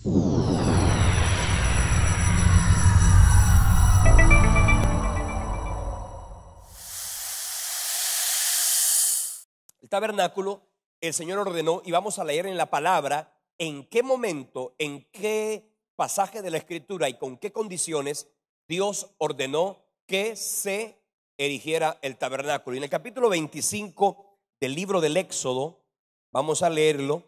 El tabernáculo, el Señor ordenó, y vamos a leer en la palabra en qué momento, en qué pasaje de la Escritura y con qué condiciones Dios ordenó que se erigiera el tabernáculo. Y en el capítulo 25 del libro del Éxodo, vamos a leerlo,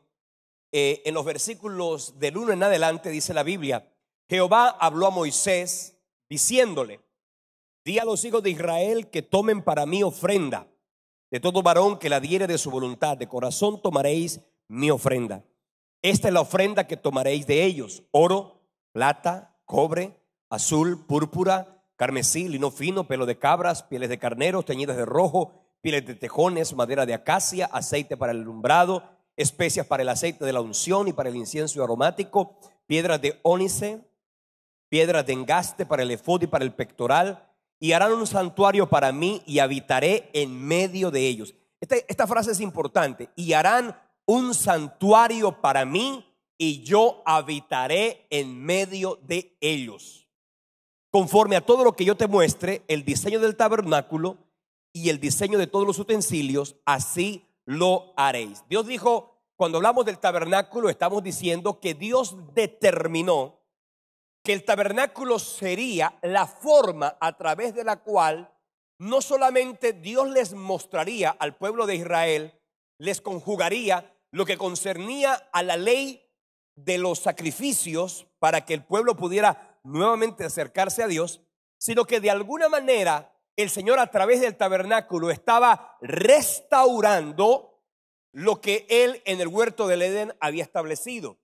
en los versículos del 1 en adelante dice la Biblia: Jehová habló a Moisés diciéndole: di a los hijos de Israel que tomen para mí ofrenda. De todo varón que la diere de su voluntad, de corazón tomaréis mi ofrenda. Esta es la ofrenda que tomaréis de ellos: oro, plata, cobre, azul, púrpura, carmesí, lino fino, pelo de cabras, pieles de carneros teñidas de rojo, pieles de tejones, madera de acacia, aceite para el alumbrado, especias para el aceite de la unción y para el incienso aromático, piedras de ónice, piedras de engaste para el efod y para el pectoral. Y harán un santuario para mí y habitaré en medio de ellos. Esta frase es importante. Y harán un santuario para mí y yo habitaré en medio de ellos. Conforme a todo lo que yo te muestre, el diseño del tabernáculo y el diseño de todos los utensilios, así lo haréis. Dios dijo, cuando hablamos del tabernáculo, estamos diciendo que Dios determinó que el tabernáculo sería la forma a través de la cual no solamente Dios les mostraría al pueblo de Israel, les conjugaría lo que concernía a la ley de los sacrificios para que el pueblo pudiera nuevamente acercarse a Dios, sino que de alguna manera el Señor a través del tabernáculo estaba restaurando lo que Él en el huerto del Edén había establecido.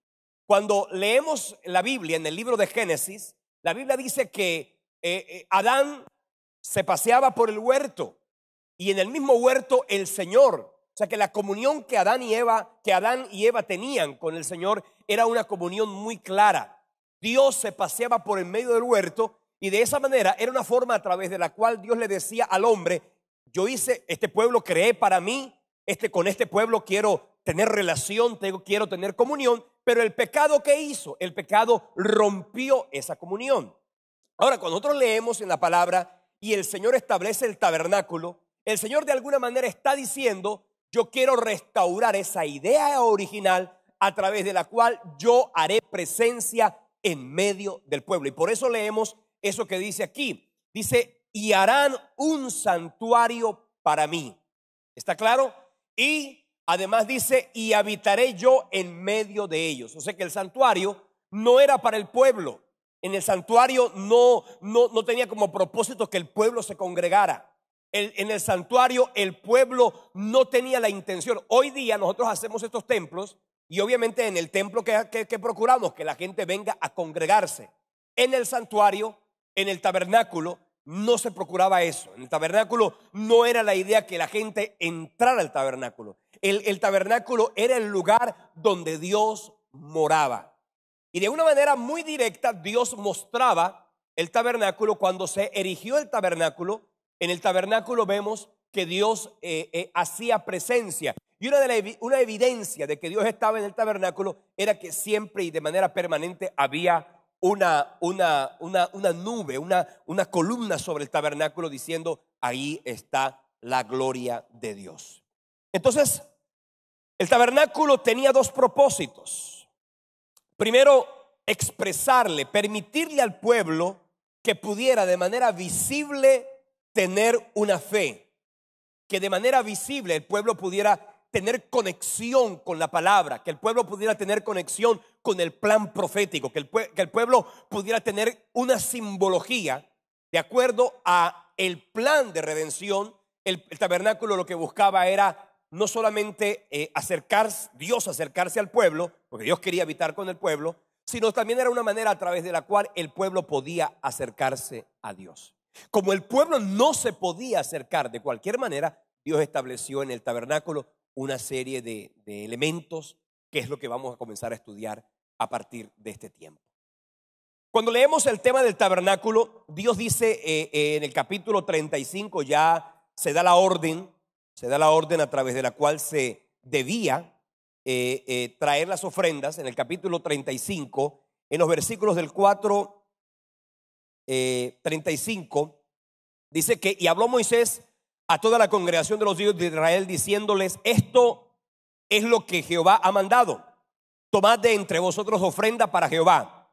Cuando leemos la Biblia en el libro de Génesis, la Biblia dice que Adán se paseaba por el huerto y en el mismo huerto el Señor, o sea que la comunión que Adán y Eva tenían con el Señor era una comunión muy clara. Dios se paseaba por el medio del huerto y de esa manera era una forma a través de la cual Dios le decía al hombre: yo hice este pueblo, creé para mí, con este pueblo quiero tener relación, quiero tener comunión. Pero el pecado, ¿qué hizo? El pecado rompió esa comunión. Ahora, cuando nosotros leemos en la palabra y el Señor establece el tabernáculo, el Señor de alguna manera está diciendo: yo quiero restaurar esa idea original a través de la cual yo haré presencia en medio del pueblo. Y por eso leemos eso que dice aquí. Dice: y harán un santuario para mí. ¿Está claro? Y además dice: y habitaré yo en medio de ellos. O sea que el santuario no era para el pueblo. En el santuario no tenía como propósito que el pueblo se congregara. En el santuario el pueblo no tenía la intención. Hoy día nosotros hacemos estos templos y obviamente en el templo que procuramos que la gente venga a congregarse. En el santuario, en el tabernáculo, no se procuraba eso. En el tabernáculo no era la idea que la gente entrara al tabernáculo. El tabernáculo era el lugar donde Dios moraba. Y de una manera muy directa Dios mostraba el tabernáculo cuando se erigió el tabernáculo. En el tabernáculo vemos que Dios hacía presencia. Y una evidencia de que Dios estaba en el tabernáculo era que siempre y de manera permanente había una nube, una columna sobre el tabernáculo diciendo: ahí está la gloria de Dios. Entonces, el tabernáculo tenía dos propósitos. Primero, expresarle, permitirle al pueblo que pudiera de manera visible tener una fe, que de manera visible el pueblo pudiera tener conexión con la palabra, que el pueblo pudiera tener conexión con el plan profético, que el pueblo pudiera tener una simbología de acuerdo a el plan de redención. El tabernáculo lo que buscaba era no solamente Dios acercarse al pueblo, porque Dios quería habitar con el pueblo, sino también era una manera a través de la cual el pueblo podía acercarse a Dios. Como el pueblo no se podía acercar de cualquier manera, Dios estableció en el tabernáculo una serie de elementos, que es lo que vamos a comenzar a estudiar a partir de este tiempo. Cuando leemos el tema del tabernáculo, Dios dice en el capítulo 35 ya se da la orden a través de la cual se debía traer las ofrendas. En el capítulo 35 en los versículos del 4:35, dice que, y habló Moisés a toda la congregación de los hijos de Israel, diciéndoles: esto es lo que Jehová ha mandado. Tomad de entre vosotros ofrenda para Jehová.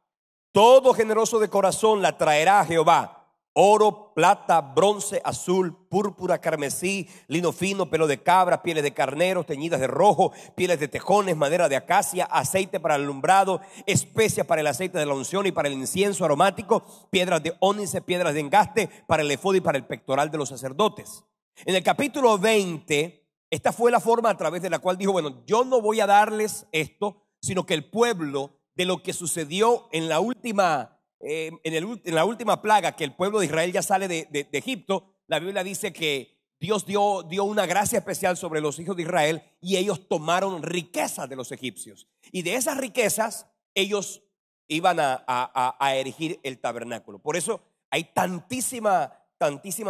Todo generoso de corazón la traerá a Jehová: oro, plata, bronce, azul, púrpura, carmesí, lino fino, pelo de cabra, pieles de carneros teñidas de rojo, pieles de tejones, madera de acacia, aceite para el alumbrado, especias para el aceite de la unción y para el incienso aromático, piedras de ónice, piedras de engaste para el efod y para el pectoral de los sacerdotes. En el capítulo 20, esta fue la forma a través de la cual dijo: bueno, yo no voy a darles esto, sino que el pueblo, de lo que sucedió en la última en la última plaga, que el pueblo de Israel ya sale de Egipto, la Biblia dice que Dios dio una gracia especial sobre los hijos de Israel y ellos tomaron riquezas de los egipcios. Y de esas riquezas ellos iban a erigir el tabernáculo. Por eso hay tantísima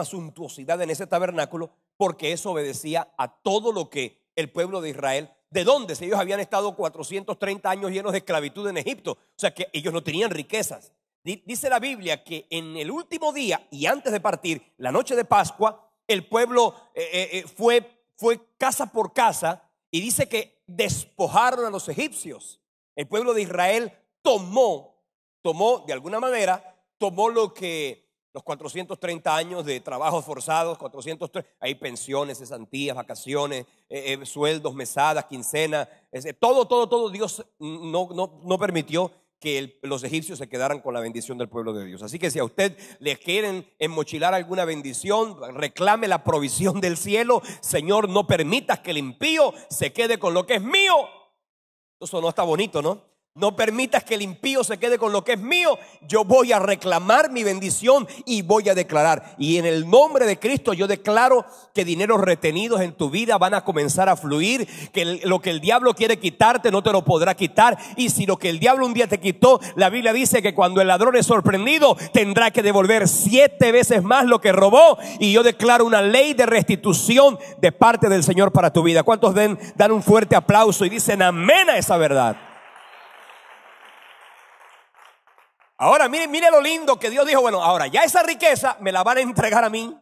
suntuosidad en ese tabernáculo, porque eso obedecía a todo lo que el pueblo de Israel, ¿de dónde? Si ellos habían estado 430 años llenos de esclavitud en Egipto, o sea que ellos no tenían riquezas. Dice la Biblia que en el último día y antes de partir, la noche de Pascua, el pueblo fue casa por casa, y dice que despojaron a los egipcios. El pueblo de Israel tomó de alguna manera, tomó lo que los 430 años de trabajos forzados, 403, hay pensiones, cesantías, vacaciones, sueldos, mesadas, quincenas, todo Dios no permitió que los egipcios se quedaran con la bendición del pueblo de Dios. Así que si a usted le quieren enmochilar alguna bendición, reclame la provisión del cielo. Señor, no permitas que el impío se quede con lo que es mío. Eso no está bonito, ¿no? No permitas que el impío se quede con lo que es mío. Yo voy a reclamar mi bendición y voy a declarar. Y en el nombre de Cristo yo declaro que dineros retenidos en tu vida van a comenzar a fluir. Que lo que el diablo quiere quitarte no te lo podrá quitar. Y si lo que el diablo un día te quitó, la Biblia dice que cuando el ladrón es sorprendido tendrá que devolver 7 veces más lo que robó. Y yo declaro una ley de restitución de parte del Señor para tu vida. ¿Cuántos dan un fuerte aplauso y dicen amén a esa verdad? Ahora mire lo lindo que Dios dijo: bueno, ahora ya esa riqueza me la van a entregar a mí.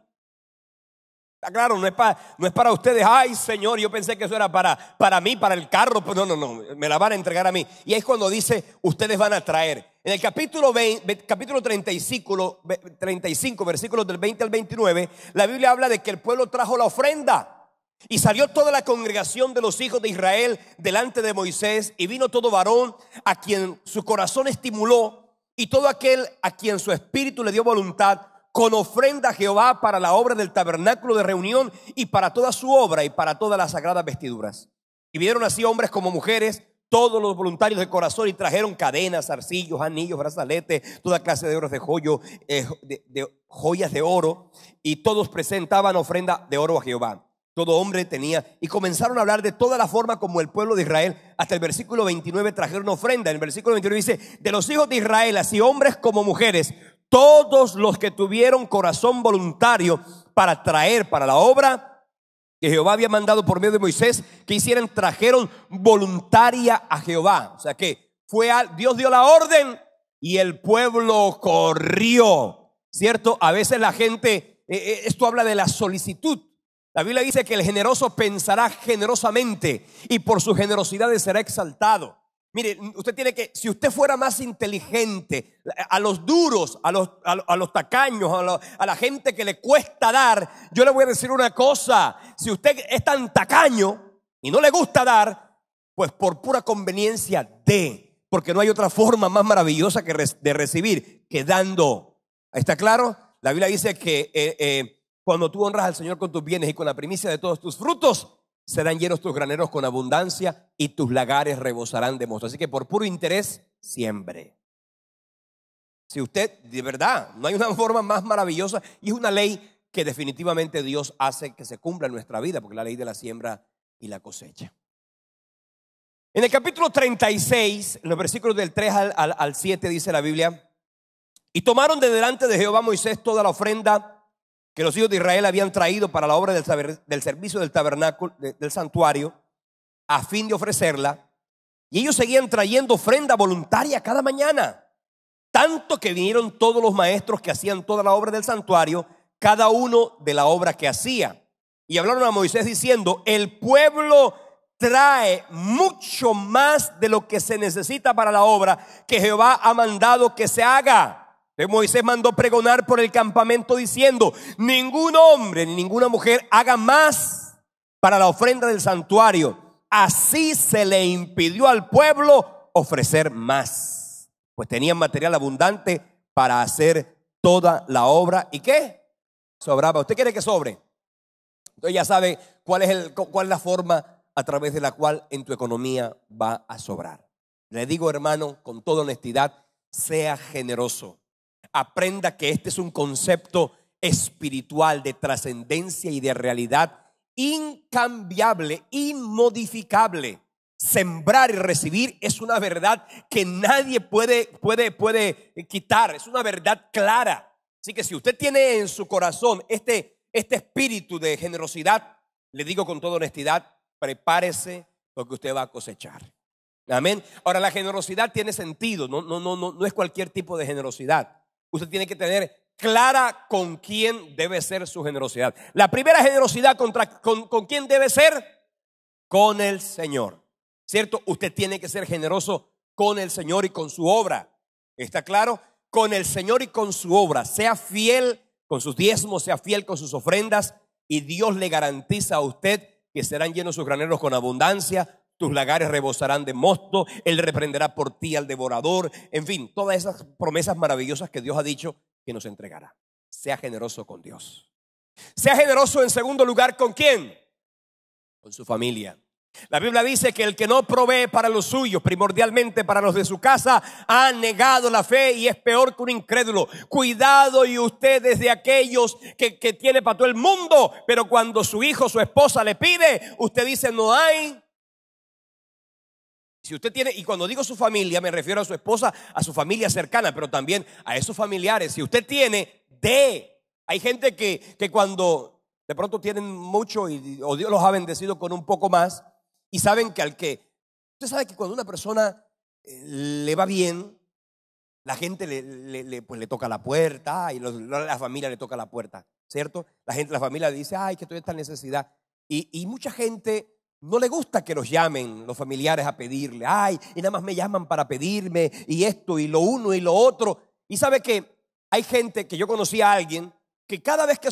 Está claro, no es para ustedes. Ay, Señor, yo pensé que eso era para mí, para el carro. Pues no, me la van a entregar a mí. Y ahí es cuando dice: ustedes van a traer. En el capítulo 35, versículos del 20 al 29, la Biblia habla de que el pueblo trajo la ofrenda. Y salió toda la congregación de los hijos de Israel delante de Moisés, y vino todo varón a quien su corazón estimuló, y todo aquel a quien su espíritu le dio voluntad, con ofrenda a Jehová para la obra del tabernáculo de reunión y para toda su obra y para todas las sagradas vestiduras. Y vinieron así hombres como mujeres, todos los voluntarios de corazón, y trajeron cadenas, zarcillos, anillos, brazaletes, toda clase de oros de joyas de oro, y todos presentaban ofrenda de oro a Jehová. Todo hombre tenía, y comenzaron a hablar de toda la forma como el pueblo de Israel. Hasta el versículo 29 trajeron ofrenda. En el versículo 29 dice: de los hijos de Israel, así hombres como mujeres, todos los que tuvieron corazón voluntario para traer para la obra que Jehová había mandado por medio de Moisés que hicieran, trajeron voluntaria a Jehová. O sea que Dios dio la orden y el pueblo corrió, ¿cierto? A veces la gente, esto habla de la solicitud. La Biblia dice que el generoso pensará generosamente y por su generosidad será exaltado. Mire, usted tiene que, si usted fuera más inteligente, a los duros, a los tacaños, a la gente que le cuesta dar, yo le voy a decir una cosa: si usted es tan tacaño y no le gusta dar, pues por pura conveniencia dé, porque no hay otra forma más maravillosa de recibir que dando. ¿Está claro? La Biblia dice que cuando tú honras al Señor con tus bienes y con la primicia de todos tus frutos, serán llenos tus graneros con abundancia y tus lagares rebosarán de mosto. Así que por puro interés, siembre. Si usted, de verdad, no hay una forma más maravillosa, y es una ley que definitivamente Dios hace que se cumpla en nuestra vida, porque es la ley de la siembra y la cosecha. En el capítulo 36, en los versículos del 3 al 7, dice la Biblia: y tomaron de delante de Jehová Moisés toda la ofrenda que los hijos de Israel habían traído para la obra del servicio del tabernáculo, del santuario, a fin de ofrecerla. Y ellos seguían trayendo ofrenda voluntaria cada mañana. Tanto que vinieron todos los maestros que hacían toda la obra del santuario, cada uno de la obra que hacía. Y hablaron a Moisés diciendo: el pueblo trae mucho más de lo que se necesita para la obra que Jehová ha mandado que se haga. Entonces Moisés mandó pregonar por el campamento diciendo: ningún hombre ni ninguna mujer haga más para la ofrenda del santuario. Así se le impidió al pueblo ofrecer más, pues tenían material abundante para hacer toda la obra. ¿Y qué? Sobraba. ¿Usted quiere que sobre? Entonces ya sabe cuál es la forma a través de la cual en tu economía va a sobrar. Le digo, hermano, con toda honestidad, sea generoso. Aprenda que este es un concepto espiritual de trascendencia y de realidad incambiable, inmodificable. Sembrar y recibir es una verdad que nadie puede quitar. Es una verdad clara. Así que si usted tiene en su corazón este espíritu de generosidad, le digo con toda honestidad, prepárese porque usted va a cosechar. Amén. Ahora, la generosidad tiene sentido, no es cualquier tipo de generosidad. Usted tiene que tener clara con quién debe ser su generosidad. La primera generosidad con quién debe ser: con el Señor. ¿Cierto? Usted tiene que ser generoso con el Señor y con su obra. ¿Está claro? Con el Señor y con su obra. Sea fiel con sus diezmos, sea fiel con sus ofrendas, y Dios le garantiza a usted que serán llenos sus graneros con abundancia. Tus lagares rebosarán de mosto. Él reprenderá por ti al devorador. En fin, todas esas promesas maravillosas que Dios ha dicho que nos entregará. Sea generoso con Dios. Sea generoso en segundo lugar, ¿con quién? Con su familia. La Biblia dice que el que no provee para los suyos, primordialmente para los de su casa, ha negado la fe y es peor que un incrédulo. Cuidado y usted es de aquellos que tiene para todo el mundo, pero cuando su hijo, su esposa le pide, usted dice no hay. Si usted tiene, y cuando digo su familia me refiero a su esposa, a su familia cercana, pero también a esos familiares. Si usted tiene, hay gente que cuando de pronto tienen mucho o Dios los ha bendecido con un poco más, y saben que usted sabe que cuando una persona le va bien, la gente pues le toca la puerta, y la familia le toca la puerta, ¿cierto? La familia dice: ay, que estoy en esta necesidad. Y mucha gente no le gusta que los llamen los familiares a pedirle: ay, y nada más me llaman para pedirme, y esto, y lo uno, y lo otro. Y sabe que hay gente, que yo conocí a alguien, que cada vez que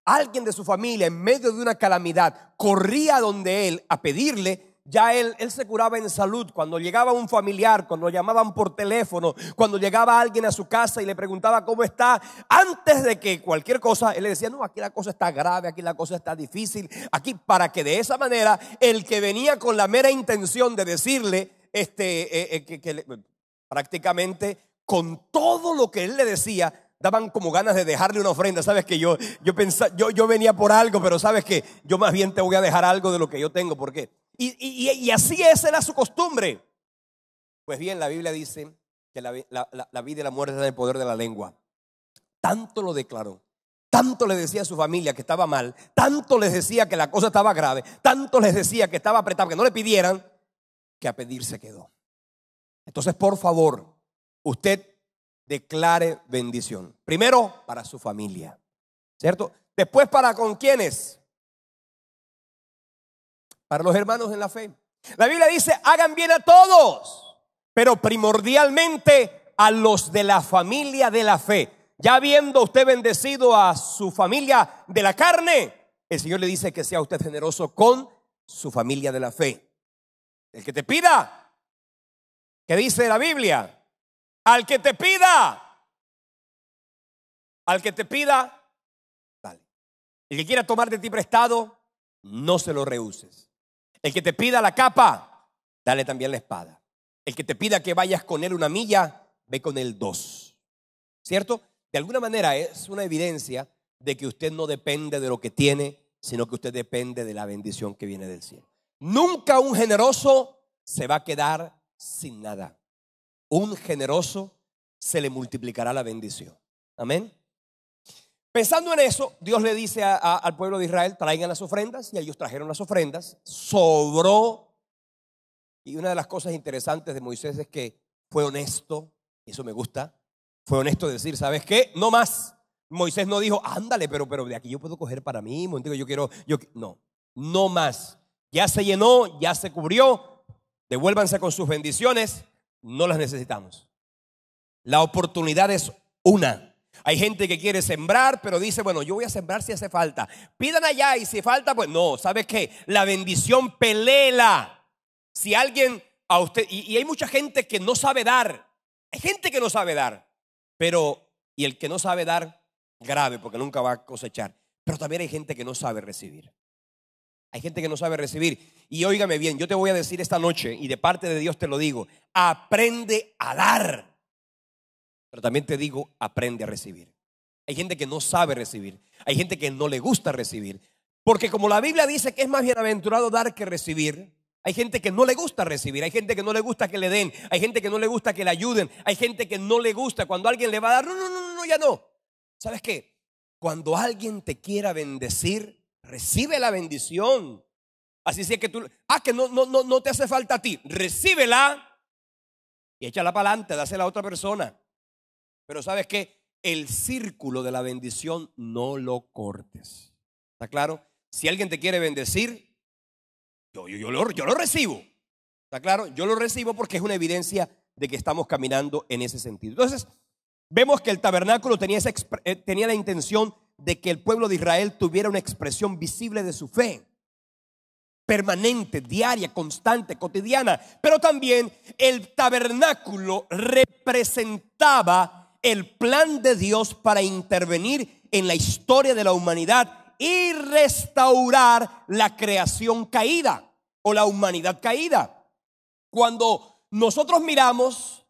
alguien de su familia en medio de una calamidad corría donde él a pedirle, ya él se curaba en salud. Cuando llegaba un familiar, cuando lo llamaban por teléfono, cuando llegaba alguien a su casa y le preguntaba cómo está, antes de que cualquier cosa, él le decía: no, aquí la cosa está grave, aquí la cosa está difícil, aquí, para que de esa manera el que venía con la mera intención de decirle prácticamente con todo lo que él le decía, daban como ganas de dejarle una ofrenda. Sabes que yo venía por algo, pero sabes que yo más bien te voy a dejar algo de lo que yo tengo. ¿Por qué? Y así era su costumbre. Pues bien, la Biblia dice que la vida y la muerte están en el poder de la lengua. Tanto lo declaró, tanto le decía a su familia que estaba mal, tanto les decía que la cosa estaba grave, tanto les decía que estaba apretado, que no le pidieran, que a pedir se quedó. Entonces, por favor, usted declare bendición. Primero para su familia, ¿cierto? Después, ¿para con quiénes? Para los hermanos en la fe. La Biblia dice: hagan bien a todos, pero primordialmente a los de la familia de la fe. Ya habiendo usted bendecido a su familia de la carne, el Señor le dice que sea usted generoso con su familia de la fe. El que te pida, ¿qué dice la Biblia? Al que te pida, dale. El que quiera tomar de ti prestado, no se lo rehuses. El que te pida la capa, dale también la espada. El que te pida que vayas con él 1 milla, ve con él 2. ¿Cierto? De alguna manera es una evidencia de que usted no depende de lo que tiene, sino que usted depende de la bendición que viene del cielo. Nunca un generoso se va a quedar sin nada. Un generoso se le multiplicará la bendición. Amén. Pensando en eso, Dios le dice al pueblo de Israel: traigan las ofrendas. Y ellos trajeron las ofrendas. Sobró. Y una de las cosas interesantes de Moisés es que fue honesto, y eso me gusta. Fue honesto decir, ¿sabes qué? No más. Moisés no dijo, ándale, pero de aquí yo puedo coger para mí, momentico, no, no más. Ya se llenó, ya se cubrió, devuélvanse con sus bendiciones, no las necesitamos. La oportunidad es una. Hay gente que quiere sembrar, pero dice, bueno, yo voy a sembrar si hace falta. Pidan allá y si falta, pues no, ¿sabes qué? La bendición pelela. Si alguien a usted, y hay mucha gente que no sabe dar. Hay gente que no sabe dar, pero, y el que no sabe dar, grave, porque nunca va a cosechar. Pero también hay gente que no sabe recibir. Hay gente que no sabe recibir. Y óigame bien, yo te voy a decir esta noche, y de parte de Dios te lo digo, aprende a dar. Pero también te digo, aprende a recibir. Hay gente que no sabe recibir. Hay gente que no le gusta recibir. Porque como la Biblia dice que es más bienaventurado dar que recibir, hay gente que no le gusta recibir. Hay gente que no le gusta que le den. Hay gente que no le gusta que le ayuden. Hay gente que no le gusta cuando alguien le va a dar. No, ya no. ¿Sabes qué? Cuando alguien te quiera bendecir, recibe la bendición. Así sea que tú, que no te hace falta a ti. Recíbela y échala para adelante, dásela a otra persona. Pero ¿sabes qué? El círculo de la bendición no lo cortes. ¿Está claro? Si alguien te quiere bendecir, yo lo recibo. ¿Está claro? Yo lo recibo porque es una evidencia de que estamos caminando en ese sentido. Entonces, vemos que el tabernáculo tenía la intención de que el pueblo de Israel tuviera una expresión visible de su fe. Permanente, diaria, constante, cotidiana. Pero también el tabernáculo representaba el plan de Dios para intervenir en la historia de la humanidad y restaurar la creación caída o la humanidad caída. Cuando nosotros miramos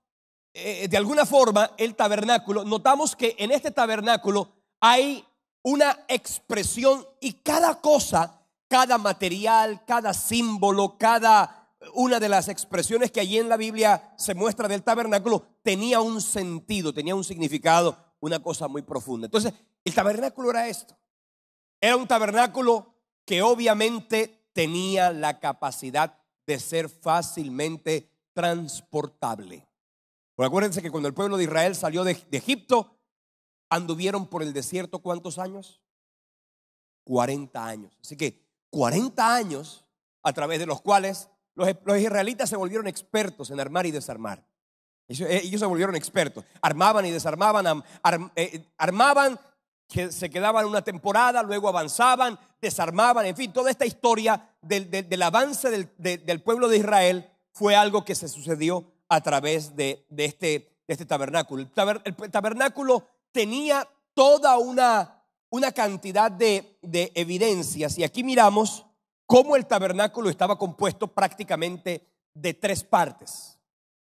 de alguna forma el tabernáculo, notamos que en este tabernáculo hay una expresión y cada cosa, cada material, cada símbolo, cada una de las expresiones que allí en la Biblia se muestra del tabernáculo tenía un sentido, tenía un significado, una cosa muy profunda. Entonces, el tabernáculo era esto. Era un tabernáculo que obviamente tenía la capacidad de ser fácilmente transportable. Porque acuérdense que cuando el pueblo de Israel salió de Egipto, anduvieron por el desierto ¿cuántos años? 40 años. Así que 40 años a través de los cuales los israelitas se volvieron expertos en armar y desarmar. Ellos se volvieron expertos. Armaban y desarmaban, armaban, que se quedaban una temporada, luego avanzaban, desarmaban, en fin, toda esta historia del avance del pueblo de Israel fue algo que se sucedió a través de este tabernáculo. El tabernáculo tenía toda una cantidad de evidencias, y aquí miramos cómo el tabernáculo estaba compuesto prácticamente de 3 partes.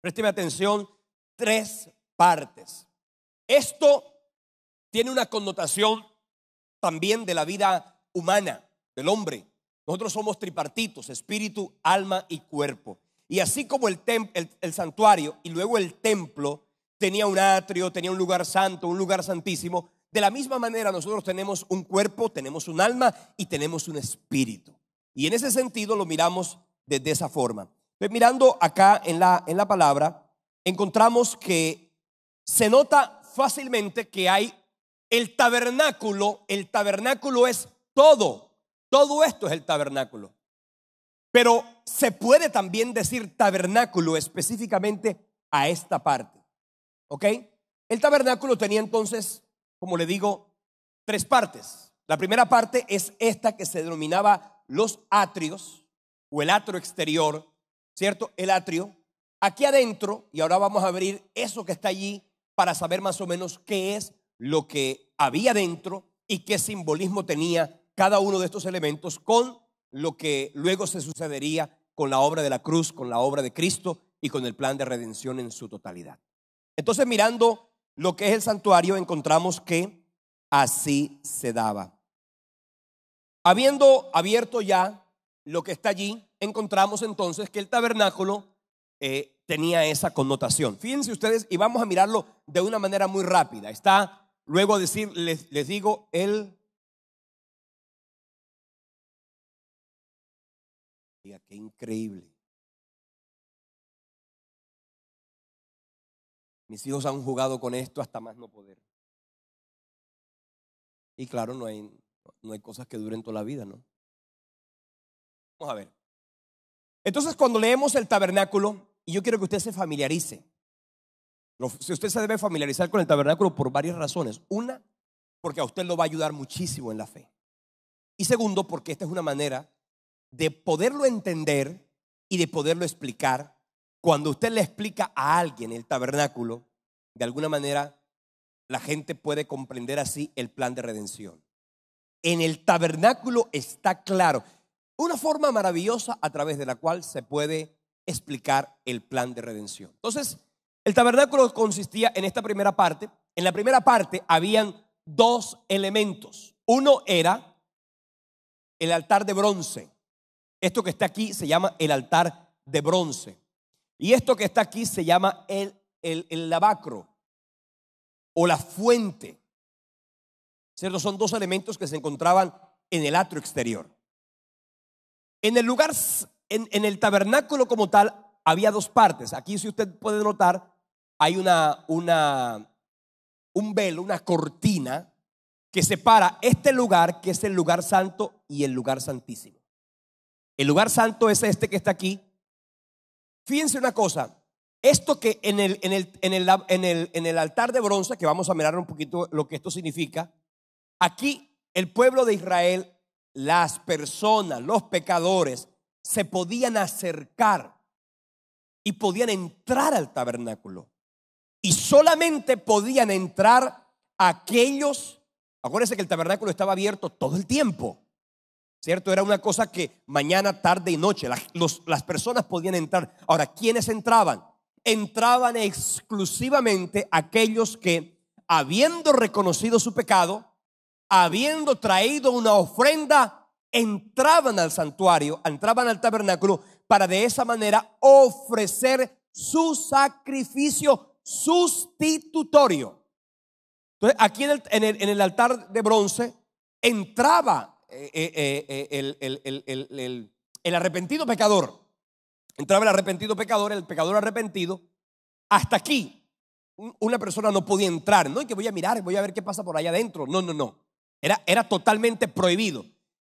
Présteme atención, 3 partes. Esto tiene una connotación también de la vida humana, del hombre. Nosotros somos tripartitos, espíritu, alma y cuerpo. Y así como el santuario y luego el templo tenía un atrio, tenía un lugar santo, un lugar santísimo, de la misma manera nosotros tenemos un cuerpo, tenemos un alma y tenemos un espíritu. Y en ese sentido lo miramos desde esa forma. Entonces, mirando acá en la palabra, encontramos que se nota fácilmente que hay el tabernáculo es todo esto es el tabernáculo. Pero se puede también decir tabernáculo específicamente a esta parte. ¿Ok? El tabernáculo tenía entonces, como le digo, 3 partes. La primera parte es esta que se denominaba los atrios o el atrio exterior, ¿cierto? El atrio. Aquí adentro, y ahora vamos a abrir eso que está allí para saber más o menos qué es lo que había dentro y qué simbolismo tenía cada uno de estos elementos con lo que luego se sucedería con la obra de la cruz, con la obra de Cristo y con el plan de redención en su totalidad. Entonces, mirando lo que es el santuario, encontramos que así se daba. Habiendo abierto ya lo que está allí, encontramos entonces que el tabernáculo tenía esa connotación. Fíjense ustedes, y vamos a mirarlo de una manera muy rápida. Está, luego a decir, les digo, Diga, qué increíble. Mis hijos han jugado con esto hasta más no poder. Y claro, no hay cosas que duren toda la vida, ¿no? Vamos a ver. Entonces, cuando leemos el tabernáculo, y yo quiero que usted se familiarice. Si usted se debe familiarizar con el tabernáculo por varias razones. Una, porque a usted lo va a ayudar muchísimo en la fe. Y segundo, porque esta es una manera de poderlo entender y de poderlo explicar. Cuando usted le explica a alguien el tabernáculo, de alguna manera la gente puede comprender así el plan de redención. En el tabernáculo está claro, una forma maravillosa a través de la cual se puede explicar el plan de redención. Entonces, el tabernáculo consistía en esta primera parte. En la primera parte habían dos elementos. Uno era el altar de bronce. Esto que está aquí se llama el altar de bronce. Y esto que está aquí se llama el lavacro o la fuente. ¿Cierto? Son dos elementos que se encontraban en el atrio exterior. En el lugar, en el tabernáculo como tal, había dos partes. Aquí, si usted puede notar, hay un velo, una cortina que separa este lugar, que es el lugar santo, y el lugar santísimo. El lugar santo es este que está aquí. Fíjense una cosa, esto que en el altar de bronce, que vamos a mirar un poquito lo que esto significa. Aquí el pueblo de Israel, las personas, los pecadores, se podían acercar y podían entrar al tabernáculo. Y solamente podían entrar aquellos, acuérdense que el tabernáculo estaba abierto todo el tiempo, ¿cierto? Era una cosa que mañana, tarde y noche las personas podían entrar. Ahora, ¿quiénes entraban? Entraban exclusivamente aquellos que, habiendo reconocido su pecado, habiendo traído una ofrenda, entraban al santuario, entraban al tabernáculo para de esa manera ofrecer su sacrificio sustitutorio. Entonces, aquí en el altar de bronce entraba el arrepentido pecador. Entraba el arrepentido pecador, el pecador arrepentido. Hasta aquí una persona no podía entrar. No, y que voy a mirar, voy a ver qué pasa por allá adentro. No. Era totalmente prohibido.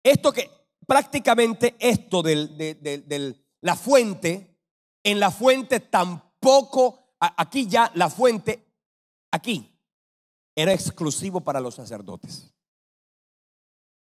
Esto que prácticamente esto de la fuente, en la fuente tampoco, aquí ya la fuente, aquí era exclusivo para los sacerdotes.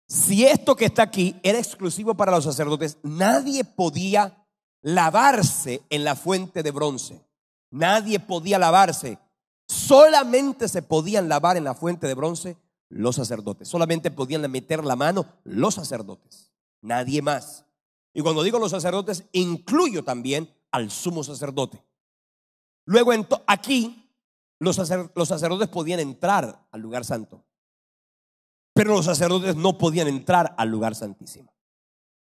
Si esto que está aquí era exclusivo para los sacerdotes, nadie podía lavarse en la fuente de bronce. Nadie podía lavarse. Solamente se podían lavar en la fuente de bronce los sacerdotes. Solamente podían meter la mano los sacerdotes, nadie más. Y cuando digo los sacerdotes, incluyo también al sumo sacerdote. Luego aquí los sacerdotes podían entrar al lugar santo, pero los sacerdotes no podían entrar al lugar santísimo.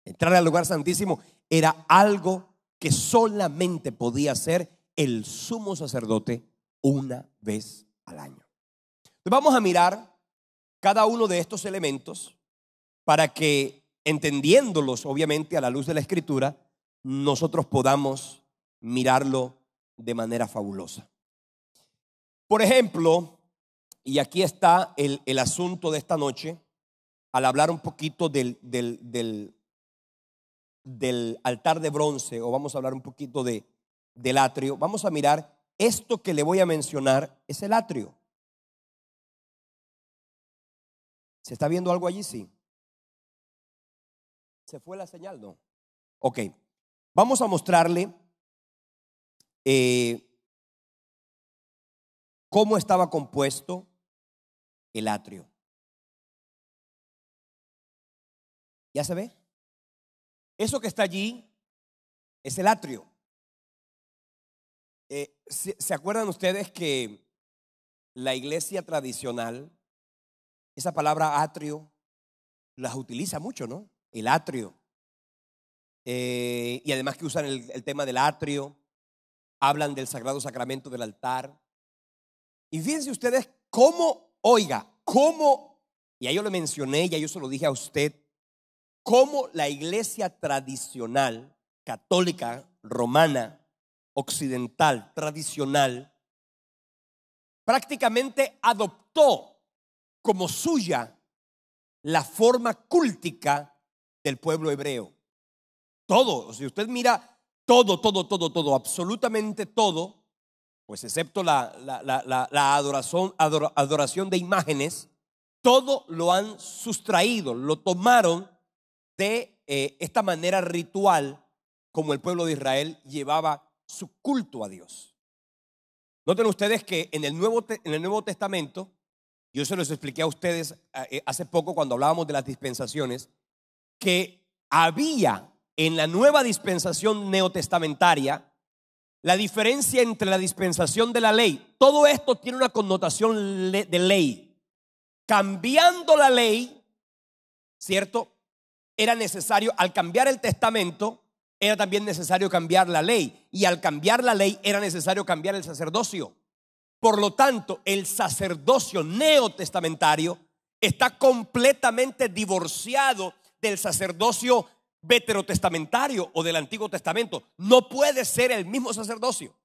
Entrar al lugar santísimo era algo que solamente podía hacer el sumo sacerdote una vez al año. Entonces vamos a mirar cada uno de estos elementos para que, entendiéndolos obviamente a la luz de la Escritura, nosotros podamos mirarlo de manera fabulosa. Por ejemplo, y aquí está el asunto de esta noche, al hablar un poquito del altar de bronce, o vamos a hablar un poquito del atrio. Vamos a mirar esto que le voy a mencionar, es el atrio. ¿Se está viendo algo allí? Sí. ¿Se fue la señal? No. Ok. Vamos a mostrarle cómo estaba compuesto el atrio. ¿Ya se ve? Eso que está allí es el atrio. ¿Se acuerdan ustedes que la iglesia tradicional, esa palabra atrio, las utiliza mucho, ¿no? El atrio. Y además que usan el tema del atrio, hablan del sagrado sacramento del altar. Y fíjense ustedes cómo, y ya yo lo mencioné, ya yo se lo dije a usted, cómo la iglesia tradicional, católica, romana, occidental, tradicional, prácticamente adoptó como suya la forma cúltica del pueblo hebreo. Todo, si usted mira todo, absolutamente todo, pues excepto la adoración de imágenes, todo lo han sustraído, lo tomaron de esta manera ritual como el pueblo de Israel llevaba su culto a Dios. Noten ustedes que en el Nuevo Testamento, yo se los expliqué a ustedes hace poco cuando hablábamos de las dispensaciones, que había en la nueva dispensación neotestamentaria la diferencia entre la dispensación de la ley. Todo esto tiene una connotación de ley. Cambiando la ley, ¿cierto? Era necesario, al cambiar el testamento, era también necesario cambiar la ley. Y al cambiar la ley, era necesario cambiar el sacerdocio. Por lo tanto, el sacerdocio neotestamentario está completamente divorciado del sacerdocio veterotestamentario o del Antiguo Testamento. No puede ser el mismo sacerdocio.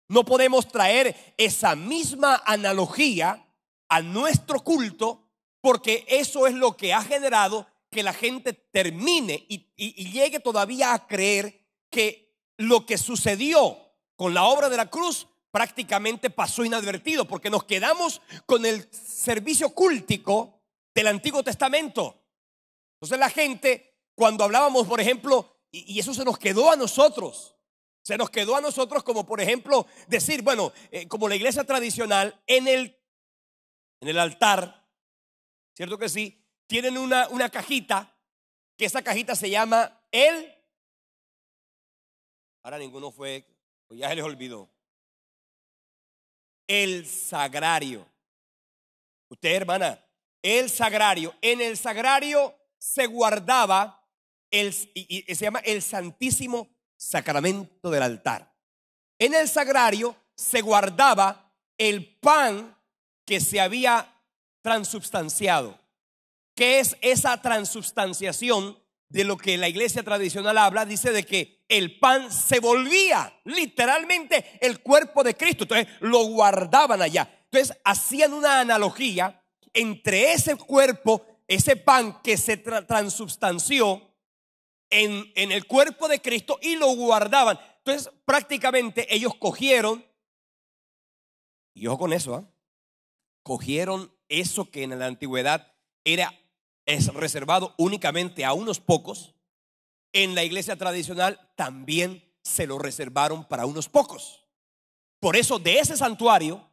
No podemos traer esa misma analogía a nuestro culto, porque eso es lo que ha generado que la gente termine y llegue todavía a creer que lo que sucedió con la obra de la cruz prácticamente pasó inadvertido, porque nos quedamos con el servicio cúltico del Antiguo Testamento. Entonces la gente, cuando hablábamos, por ejemplo, y eso se nos quedó a nosotros, como por ejemplo decir, bueno, como la iglesia tradicional en el altar, ¿cierto que sí? Tienen una cajita, que esa cajita se llama ahora ninguno fue, pues ya se les olvidó, el sagrario. Usted, hermana, el sagrario. En el sagrario se guardaba y se llama el Santísimo Sacramento del altar. En el sagrario se guardaba el pan que se había transubstanciado. ¿Qué es esa transubstanciación? De lo que la iglesia tradicional habla, dice de que el pan se volvía literalmente el cuerpo de Cristo. Entonces lo guardaban allá. Entonces hacían una analogía entre ese cuerpo, ese pan que se transubstanció en el cuerpo de Cristo, y lo guardaban. Entonces prácticamente ellos cogieron, y ojo con eso, cogieron eso que en la antigüedad es reservado únicamente a unos pocos. En la iglesia tradicional también se lo reservaron para unos pocos. Por eso de ese santuario,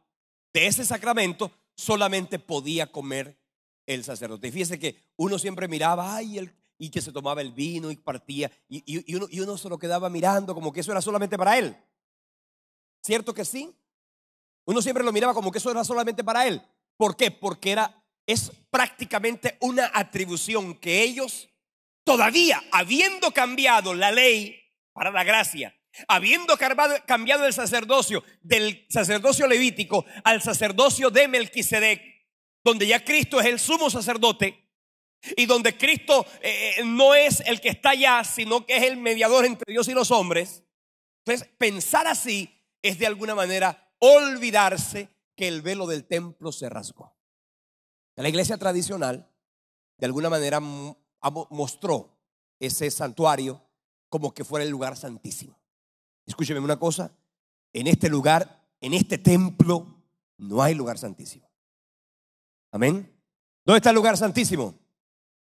de ese sacramento, solamente podía comer el sacerdote. Y fíjese que uno siempre miraba, y que se tomaba el vino y partía, y uno se lo quedaba mirando como que eso era solamente para él. ¿Cierto que sí? Uno siempre lo miraba como que eso era solamente para él. ¿Por qué? Porque es prácticamente una atribución que ellos, todavía habiendo cambiado la ley para la gracia, habiendo cambiado el sacerdocio del sacerdocio levítico al sacerdocio de Melquisedec, donde ya Cristo es el sumo sacerdote y donde Cristo no es el que está allá, sino que es el mediador entre Dios y los hombres. Entonces, pensar así es de alguna manera olvidarse que el velo del templo se rasgó. La iglesia tradicional de alguna manera mostró ese santuario como que fuera el lugar santísimo. Escúcheme una cosa, en este lugar, en este templo, no hay lugar santísimo. Amén. ¿Dónde está el lugar santísimo?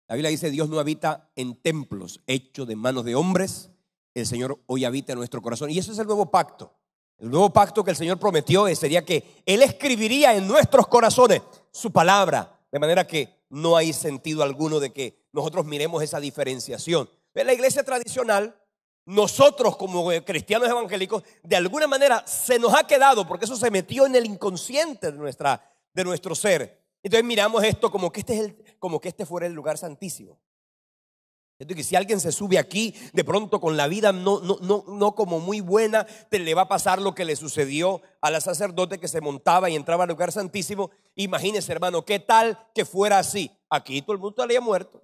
La Biblia dice: Dios no habita en templos hechos de manos de hombres. El Señor hoy habita en nuestro corazón. Y ese es el nuevo pacto. El nuevo pacto que el Señor prometió sería que Él escribiría en nuestros corazones su palabra, de manera que no hay sentido alguno de que nosotros miremos esa diferenciación. En la iglesia tradicional, nosotros como cristianos evangélicos, de alguna manera se nos ha quedado, porque eso se metió en el inconsciente de nuestro ser. Entonces miramos esto como que este fuera el lugar santísimo. Que si alguien se sube aquí de pronto con la vida no como muy buena, le va a pasar lo que le sucedió a la sacerdote que se montaba y entraba al lugar santísimo. Imagínese, hermano, qué tal que fuera así. Aquí todo el mundo estaría muerto.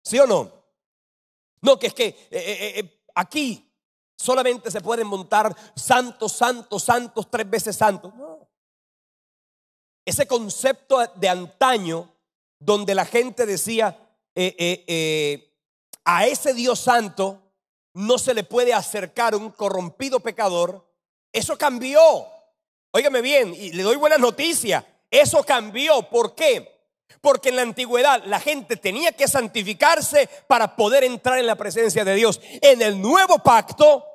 ¿Sí o no? No, que es que aquí solamente se pueden montar santos, santos, santos, 3 veces santos. No. Ese concepto de antaño, donde la gente decía, a ese Dios santo no se le puede acercar un corrompido pecador, eso cambió. Óigame bien, y le doy buenas noticias. Eso cambió. ¿Por qué? Porque en la antigüedad la gente tenía que santificarse para poder entrar en la presencia de Dios. En el nuevo pacto,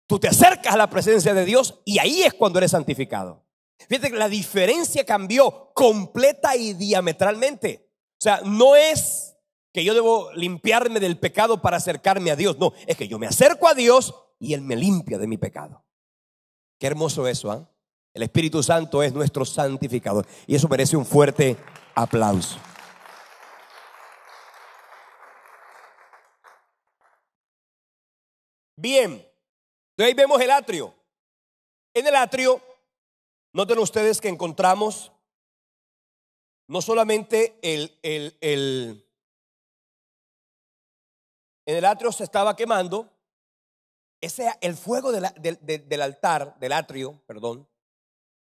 tú te acercas a la presencia de Dios y ahí es cuando eres santificado. Fíjate que la diferencia cambió completa y diametralmente. O sea, no es que yo debo limpiarme del pecado para acercarme a Dios. No, es que yo me acerco a Dios y Él me limpia de mi pecado. Qué hermoso eso, ¿eh? El Espíritu Santo es nuestro santificador y eso merece un fuerte aplauso. Bien, de ahí vemos el atrio. En el atrio, noten ustedes que encontramos no solamente en el atrio se estaba quemando, el fuego del altar, del atrio, perdón,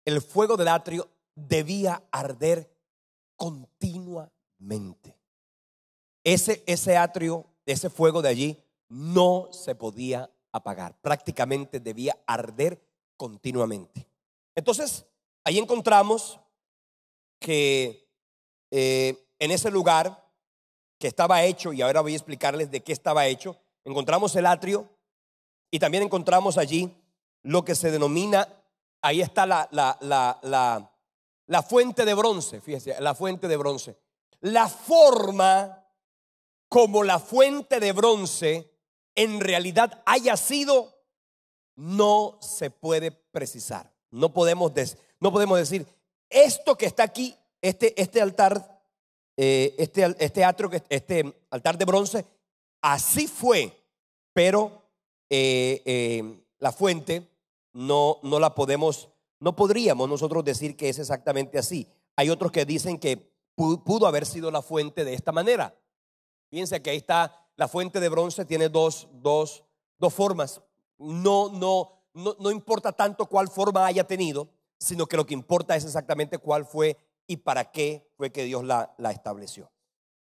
el fuego del atrio debía arder continuamente. Ese atrio, ese fuego de allí no se podía apagar, prácticamente debía arder continuamente. Entonces, ahí encontramos que en ese lugar que estaba hecho, y ahora voy a explicarles de qué estaba hecho, encontramos el atrio y también encontramos allí lo que se denomina, ahí está la fuente de bronce, fíjese, la fuente de bronce. La forma como la fuente de bronce en realidad haya sido, no se puede precisar. No podemos decir, esto que está aquí, este altar, este altar de bronce, así fue, pero la fuente no podríamos nosotros decir que es exactamente así. Hay otros que dicen que pudo haber sido la fuente de esta manera. Fíjense que ahí está la fuente de bronce, tiene dos formas. No importa tanto cuál forma haya tenido, sino que lo que importa es exactamente cuál fue y para qué fue que Dios la estableció.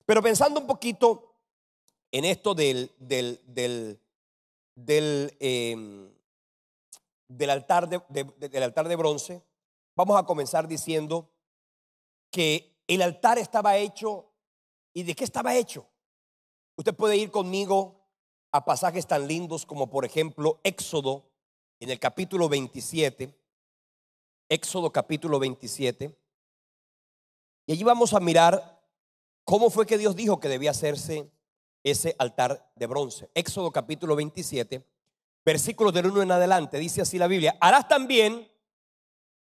Pero pensando un poquito en esto del altar de bronce, vamos a comenzar diciendo que el altar estaba hecho. ¿Y de qué estaba hecho? Usted puede ir conmigo a pasajes tan lindos como por ejemplo Éxodo en el capítulo 27. Éxodo capítulo 27. Y allí vamos a mirar cómo fue que Dios dijo que debía hacerse ese altar de bronce. Éxodo capítulo 27, versículos del 1 en adelante, dice así la Biblia: harás también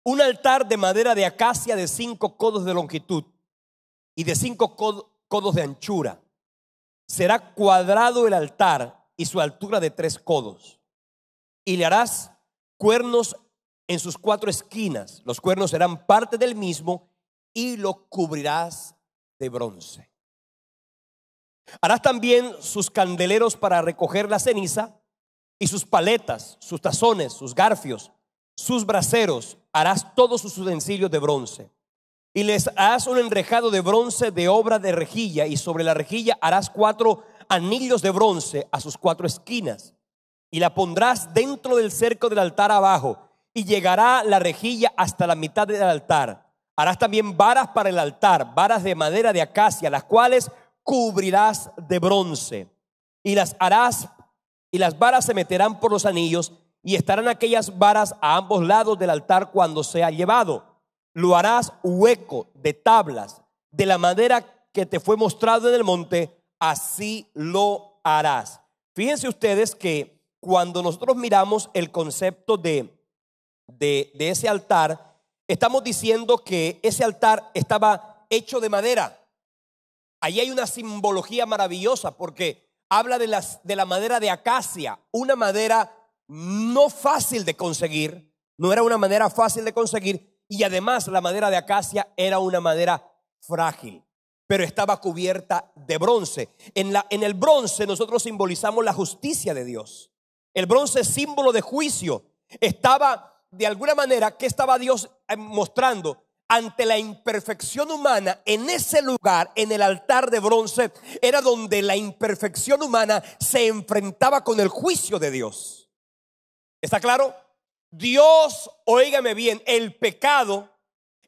un altar de madera de acacia de 5 codos de longitud y de 5 codos de anchura. Será cuadrado el altar y su altura de 3 codos. Y le harás cuernos en sus 4 esquinas. Los cuernos serán parte del mismo y lo cubrirás de bronce. Harás también sus candeleros para recoger la ceniza y sus paletas, sus tazones, sus garfios, sus braseros. Harás todos sus utensilios de bronce. Y les harás un enrejado de bronce de obra de rejilla, y sobre la rejilla harás 4 anillos de bronce a sus 4 esquinas. Y la pondrás dentro del cerco del altar abajo, y llegará la rejilla hasta la mitad del altar. Harás también varas para el altar, varas de madera de acacia, las cuales cubrirás de bronce. Y las harás, y las varas se meterán por los anillos, y estarán aquellas varas a ambos lados del altar cuando sea llevado. Lo harás hueco de tablas, de la madera que te fue mostrado en el monte, así lo harás. Fíjense ustedes que cuando nosotros miramos el concepto de ese altar, estamos diciendo que ese altar estaba hecho de madera. Ahí hay una simbología maravillosa porque habla de la madera de acacia, una madera no fácil de conseguir, no era una madera fácil de conseguir. Y además la madera de acacia era una madera frágil, pero estaba cubierta de bronce. En el bronce nosotros simbolizamos la justicia de Dios. El bronce es símbolo de juicio. Estaba, de alguna manera, ¿qué estaba Dios mostrando? Ante la imperfección humana, en ese lugar, en el altar de bronce, era donde la imperfección humana se enfrentaba con el juicio de Dios. ¿Está claro? Dios, óigame bien, el pecado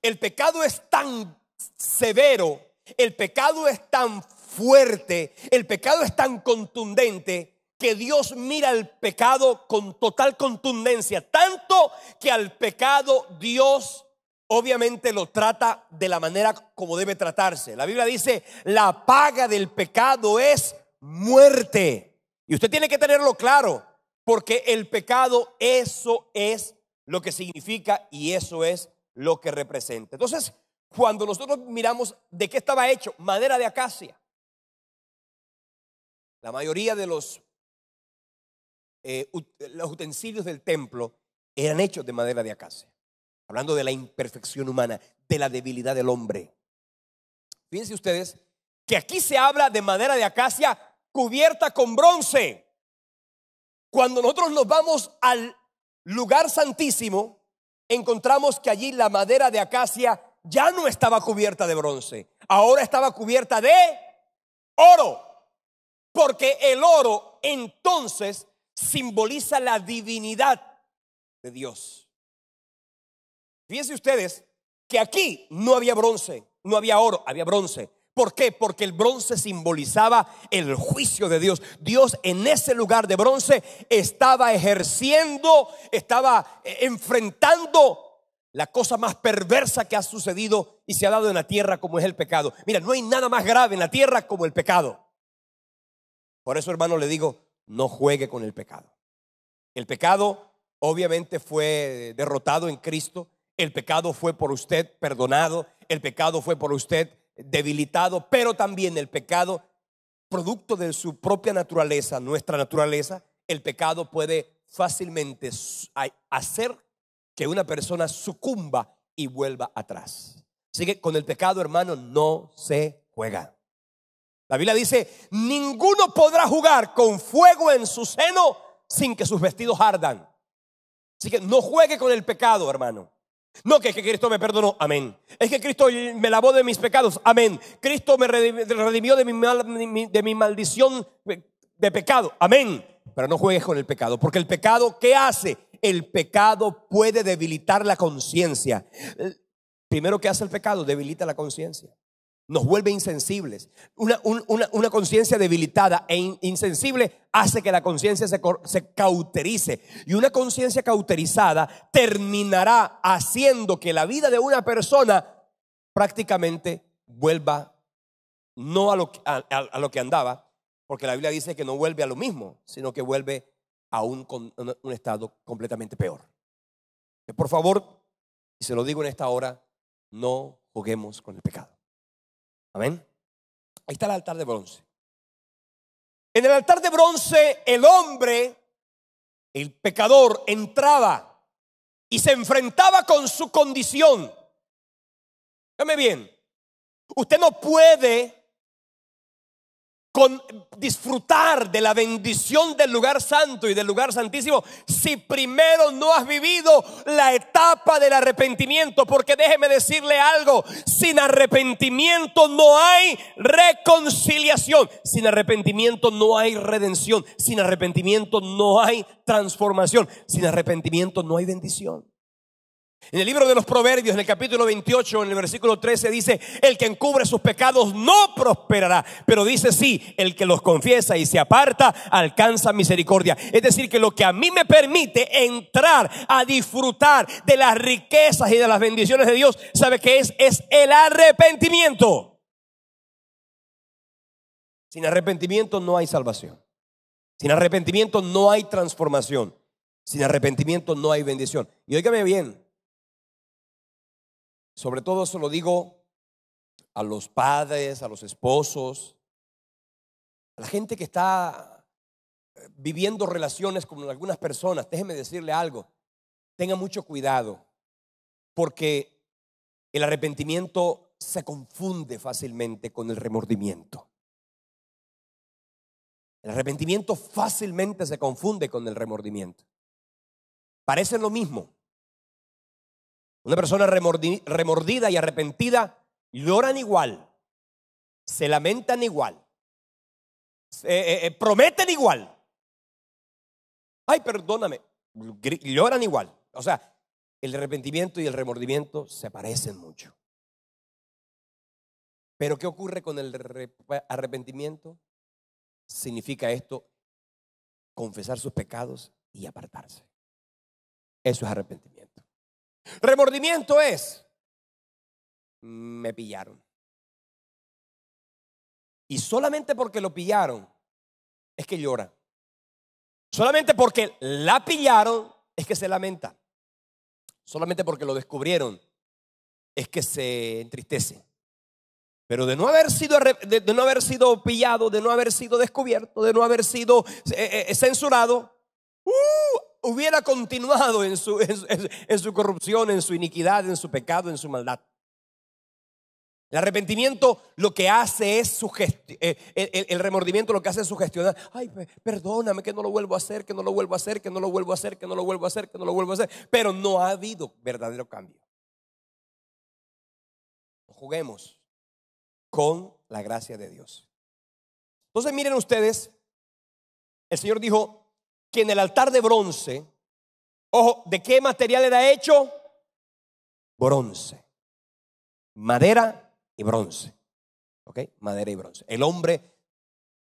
es tan severo, el pecado es tan fuerte, el pecado es tan contundente, que Dios mira el pecado con total contundencia, tanto que al pecado Dios obviamente lo trata de la manera como debe tratarse. La Biblia dice: la paga del pecado es muerte. Y usted tiene que tenerlo claro, porque el pecado, eso es lo que significa y eso es lo que representa. Entonces, cuando nosotros miramos de qué estaba hecho, madera de acacia. La mayoría de los utensilios del templo eran hechos de madera de acacia. Hablando de la imperfección humana, de la debilidad del hombre. Fíjense ustedes que aquí se habla de madera de acacia cubierta con bronce. Cuando nosotros nos vamos al lugar santísimo, encontramos que allí la madera de acacia ya no estaba cubierta de bronce, ahora estaba cubierta de oro, porque el oro entonces simboliza la divinidad de Dios. Fíjense ustedes que aquí no había bronce, no había oro, había bronce. ¿Por qué? Porque el bronce simbolizaba el juicio de Dios. Dios en ese lugar de bronce estaba ejerciendo, estaba enfrentando la cosa más perversa que ha sucedido y se ha dado en la tierra, como es el pecado. Mira, no hay nada más grave en la tierra como el pecado. Por eso, hermano, le digo, no juegue con el pecado. El pecado obviamente fue derrotado en Cristo. El pecado fue por usted perdonado. El pecado fue por usted debilitado. Pero también el pecado, producto de su propia naturaleza, nuestra naturaleza, el pecado puede fácilmente hacer que una persona sucumba y vuelva atrás. Así que con el pecado, hermano, no se juega. La Biblia dice: ninguno podrá jugar con fuego en su seno sin que sus vestidos ardan. Así que no juegue con el pecado, hermano. No que Cristo me perdonó, amén. Es que Cristo me lavó de mis pecados, amén. Cristo me redimió de mi maldición de pecado, amén. Pero no juegues con el pecado, porque el pecado, ¿qué hace? El pecado puede debilitar la conciencia. Primero que hace el pecado, debilita la conciencia. Nos vuelve insensibles. Una conciencia debilitada e insensible hace que la conciencia se cauterice. Y una conciencia cauterizada terminará haciendo que la vida de una persona prácticamente vuelva no a lo que andaba, porque la Biblia dice que no vuelve a lo mismo, sino que vuelve a un estado completamente peor. Por favor, y se lo digo en esta hora, no juguemos con el pecado. Amén. Ahí está el altar de bronce. En el altar de bronce el hombre, el pecador, entraba y se enfrentaba con su condición. Dígame bien, usted no puede disfrutar de la bendición del lugar santo y del lugar santísimo si primero no has vivido la etapa del arrepentimiento. Porque déjeme decirle algo: sin arrepentimiento no hay reconciliación, sin arrepentimiento no hay redención, sin arrepentimiento no hay transformación, sin arrepentimiento no hay bendición. En el libro de los Proverbios, en el capítulo 28, en el versículo 13 dice: el que encubre sus pecados no prosperará, pero dice sí, el que los confiesa y se aparta alcanza misericordia. Es decir, que lo que a mí me permite entrar a disfrutar de las riquezas y de las bendiciones de Dios, ¿sabe qué es? Es el arrepentimiento. Sin arrepentimiento no hay salvación. Sin arrepentimiento no hay transformación. Sin arrepentimiento no hay bendición. Y óigame bien, sobre todo eso lo digo a los padres, a los esposos, a la gente que está viviendo relaciones con algunas personas. Déjeme decirle algo: tenga mucho cuidado, porque el arrepentimiento se confunde fácilmente con el remordimiento. El arrepentimiento fácilmente se confunde con el remordimiento. Parecen lo mismo. Una persona remordida y arrepentida lloran igual, se lamentan igual, prometen igual. Ay, perdóname, lloran igual. O sea, el arrepentimiento y el remordimiento se parecen mucho. Pero ¿qué ocurre con el arrepentimiento? Significa esto: confesar sus pecados y apartarse. Eso es arrepentimiento. Remordimiento es: me pillaron. Y solamente porque lo pillaron es que llora. Solamente porque la pillaron es que se lamenta. Solamente porque lo descubrieron es que se entristece. Pero de no haber sido pillado, de no haber sido descubierto, de no haber sido censurado, hubiera continuado en su corrupción, en su iniquidad, en su pecado, en su maldad. El arrepentimiento lo que hace es el remordimiento lo que hace es sugestionar. Ay, perdóname, que no lo vuelvo a hacer, que no lo vuelvo a hacer, que no lo vuelvo a hacer, que no lo vuelvo a hacer, que no lo vuelvo a hacer. Pero no ha habido verdadero cambio. No juguemos con la gracia de Dios. Entonces miren ustedes, el Señor dijo que en el altar de bronce, ojo, ¿de qué material era hecho? Bronce, madera y bronce. ¿Ok? Madera y bronce. El hombre,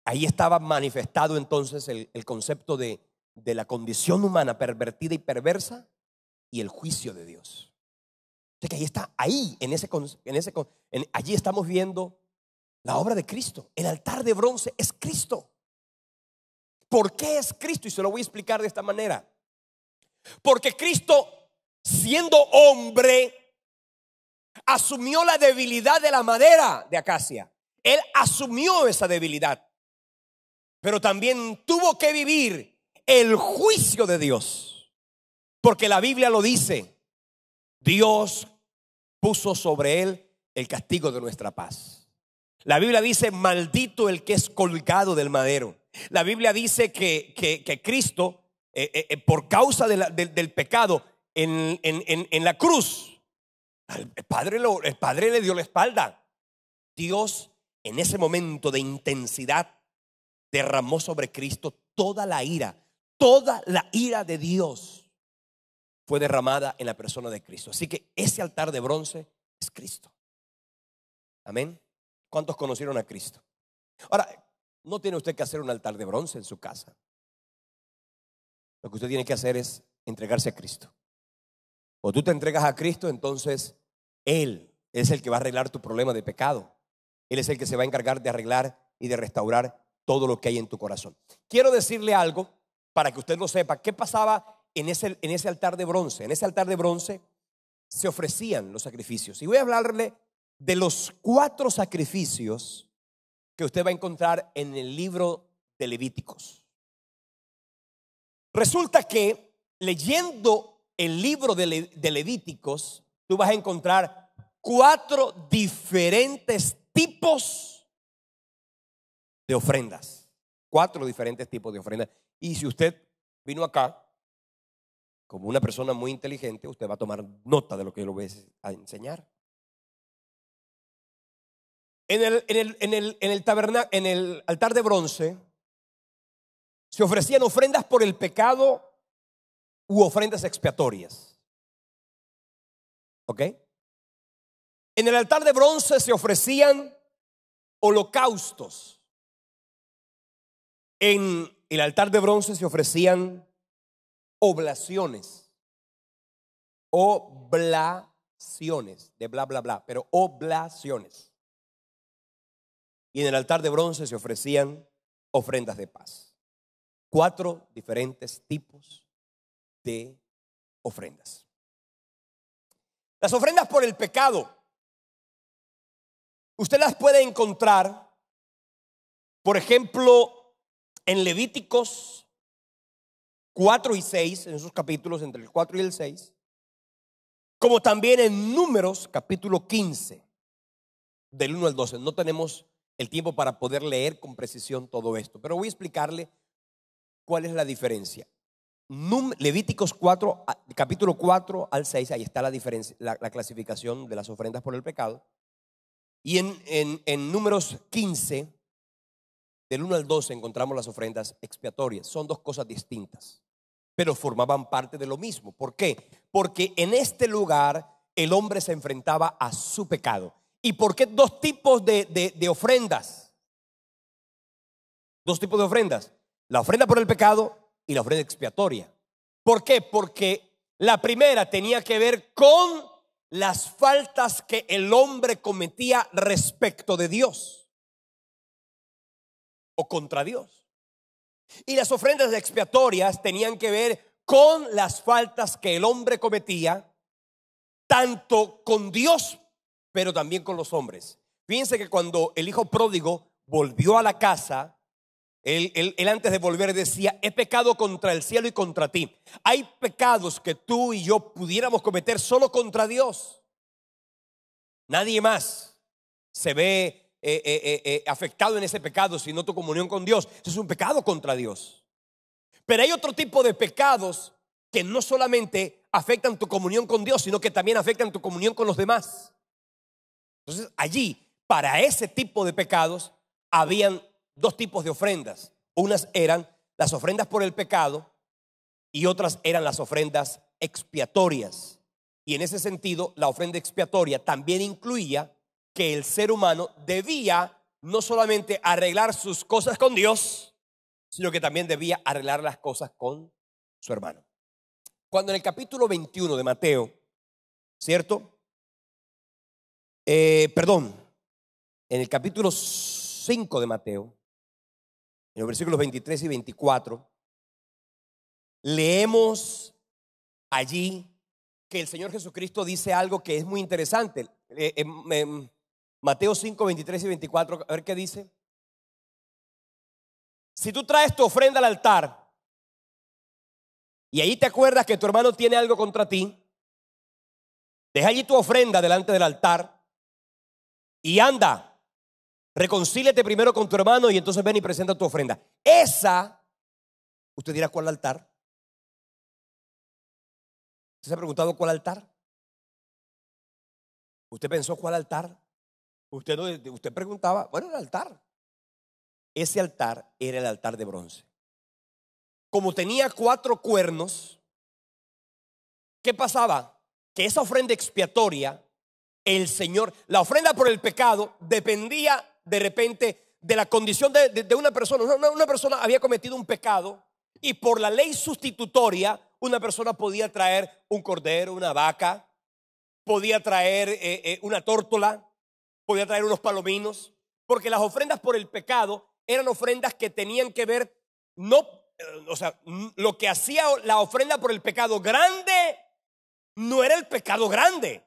ahí estaba manifestado entonces el concepto de la condición humana pervertida y perversa y el juicio de Dios. O sea que ahí está, allí estamos viendo la obra de Cristo. El altar de bronce es Cristo. ¿Por qué es Cristo? Y se lo voy a explicar de esta manera. Porque Cristo, siendo hombre, asumió la debilidad de la madera de acacia. Él asumió esa debilidad. Pero también tuvo que vivir el juicio de Dios. Porque la Biblia lo dice. Dios puso sobre él el castigo de nuestra paz. La Biblia dice: maldito el que es colgado del madero. La Biblia dice que Cristo, por causa del pecado en la cruz, el Padre le dio la espalda. Dios, en ese momento de intensidad, derramó sobre Cristo toda la ira de Dios fue derramada en la persona de Cristo. Así que ese altar de bronce es Cristo. Amén. ¿Cuántos conocieron a Cristo? Ahora, no tiene usted que hacer un altar de bronce en su casa. Lo que usted tiene que hacer es entregarse a Cristo. O tú te entregas a Cristo, entonces Él es el que va a arreglar tu problema de pecado. Él es el que se va a encargar de arreglar y de restaurar todo lo que hay en tu corazón. Quiero decirle algo para que usted lo sepa. ¿Qué pasaba en ese altar de bronce? En ese altar de bronce se ofrecían los sacrificios. Y voy a hablarle de los 4 sacrificios que usted va a encontrar en el libro de Levíticos. Resulta que leyendo el libro de Levíticos, tú vas a encontrar 4 diferentes tipos de ofrendas. 4 diferentes tipos de ofrendas. Y si usted vino acá como una persona muy inteligente, usted va a tomar nota de lo que yo le voy a enseñar. En el altar de bronce se ofrecían ofrendas por el pecado u ofrendas expiatorias. ¿Ok? En el altar de bronce se ofrecían holocaustos. En el altar de bronce se ofrecían oblaciones. Oblaciones, de bla, bla, bla, pero oblaciones. Y en el altar de bronce se ofrecían ofrendas de paz. 4 diferentes tipos de ofrendas. Las ofrendas por el pecado, usted las puede encontrar, por ejemplo, en Levíticos 4 y 6, en esos capítulos entre el 4 y el 6, como también en Números capítulo 15, del 1 al 12. No tenemos el tiempo para poder leer con precisión todo esto, pero voy a explicarle cuál es la diferencia. Levíticos 4, capítulo 4 al 6, ahí está la diferencia, la clasificación de las ofrendas por el pecado. Y en Números 15, del 1 al 12, encontramos las ofrendas expiatorias. Son dos cosas distintas, pero formaban parte de lo mismo. ¿Por qué? Porque en este lugar el hombre se enfrentaba a su pecado. ¿Y por qué dos tipos de ofrendas? Dos tipos de ofrendas: la ofrenda por el pecado y la ofrenda expiatoria. ¿Por qué? Porque la primera tenía que ver con las faltas que el hombre cometía respecto de Dios o contra Dios. Y las ofrendas expiatorias tenían que ver con las faltas que el hombre cometía tanto con Dios, pero también con los hombres. Fíjense que cuando el hijo pródigo volvió a la casa, él antes de volver decía: he pecado contra el cielo y contra ti. Hay pecados que tú y yo pudiéramos cometer solo contra Dios. Nadie más se ve afectado en ese pecado sino tu comunión con Dios. Eso es un pecado contra Dios. Pero hay otro tipo de pecados que no solamente afectan tu comunión con Dios, sino que también afectan tu comunión con los demás. Entonces allí, para ese tipo de pecados, habían dos tipos de ofrendas. Unas eran las ofrendas por el pecado y otras eran las ofrendas expiatorias. Y en ese sentido, la ofrenda expiatoria también incluía que el ser humano debía no solamente arreglar sus cosas con Dios, sino que también debía arreglar las cosas con su hermano. Cuando en el capítulo 21 de Mateo, ¿cierto? En el capítulo 5 de Mateo, en los versículos 23 y 24, leemos allí que el Señor Jesucristo dice algo que es muy interesante. Mateo 5, 23 y 24, a ver qué dice. Si tú traes tu ofrenda al altar y ahí te acuerdas que tu hermano tiene algo contra ti, deja allí tu ofrenda delante del altar y anda, reconcíliate primero con tu hermano y entonces ven y presenta tu ofrenda. Usted dirá: ¿cuál altar? ¿Usted se ha preguntado cuál altar? ¿Usted pensó cuál altar? Usted preguntaba, bueno, el altar. Ese altar era el altar de bronce. Como tenía 4 cuernos, ¿qué pasaba? Que esa ofrenda expiatoria, la ofrenda por el pecado dependía de repente de la condición de una persona. Una persona había cometido un pecado y por la ley sustitutoria una persona podía traer un cordero, una vaca, podía traer una tórtola, podía traer unos palominos, porque las ofrendas por el pecado eran ofrendas que tenían que ver, lo que hacía la ofrenda por el pecado grande no era el pecado grande.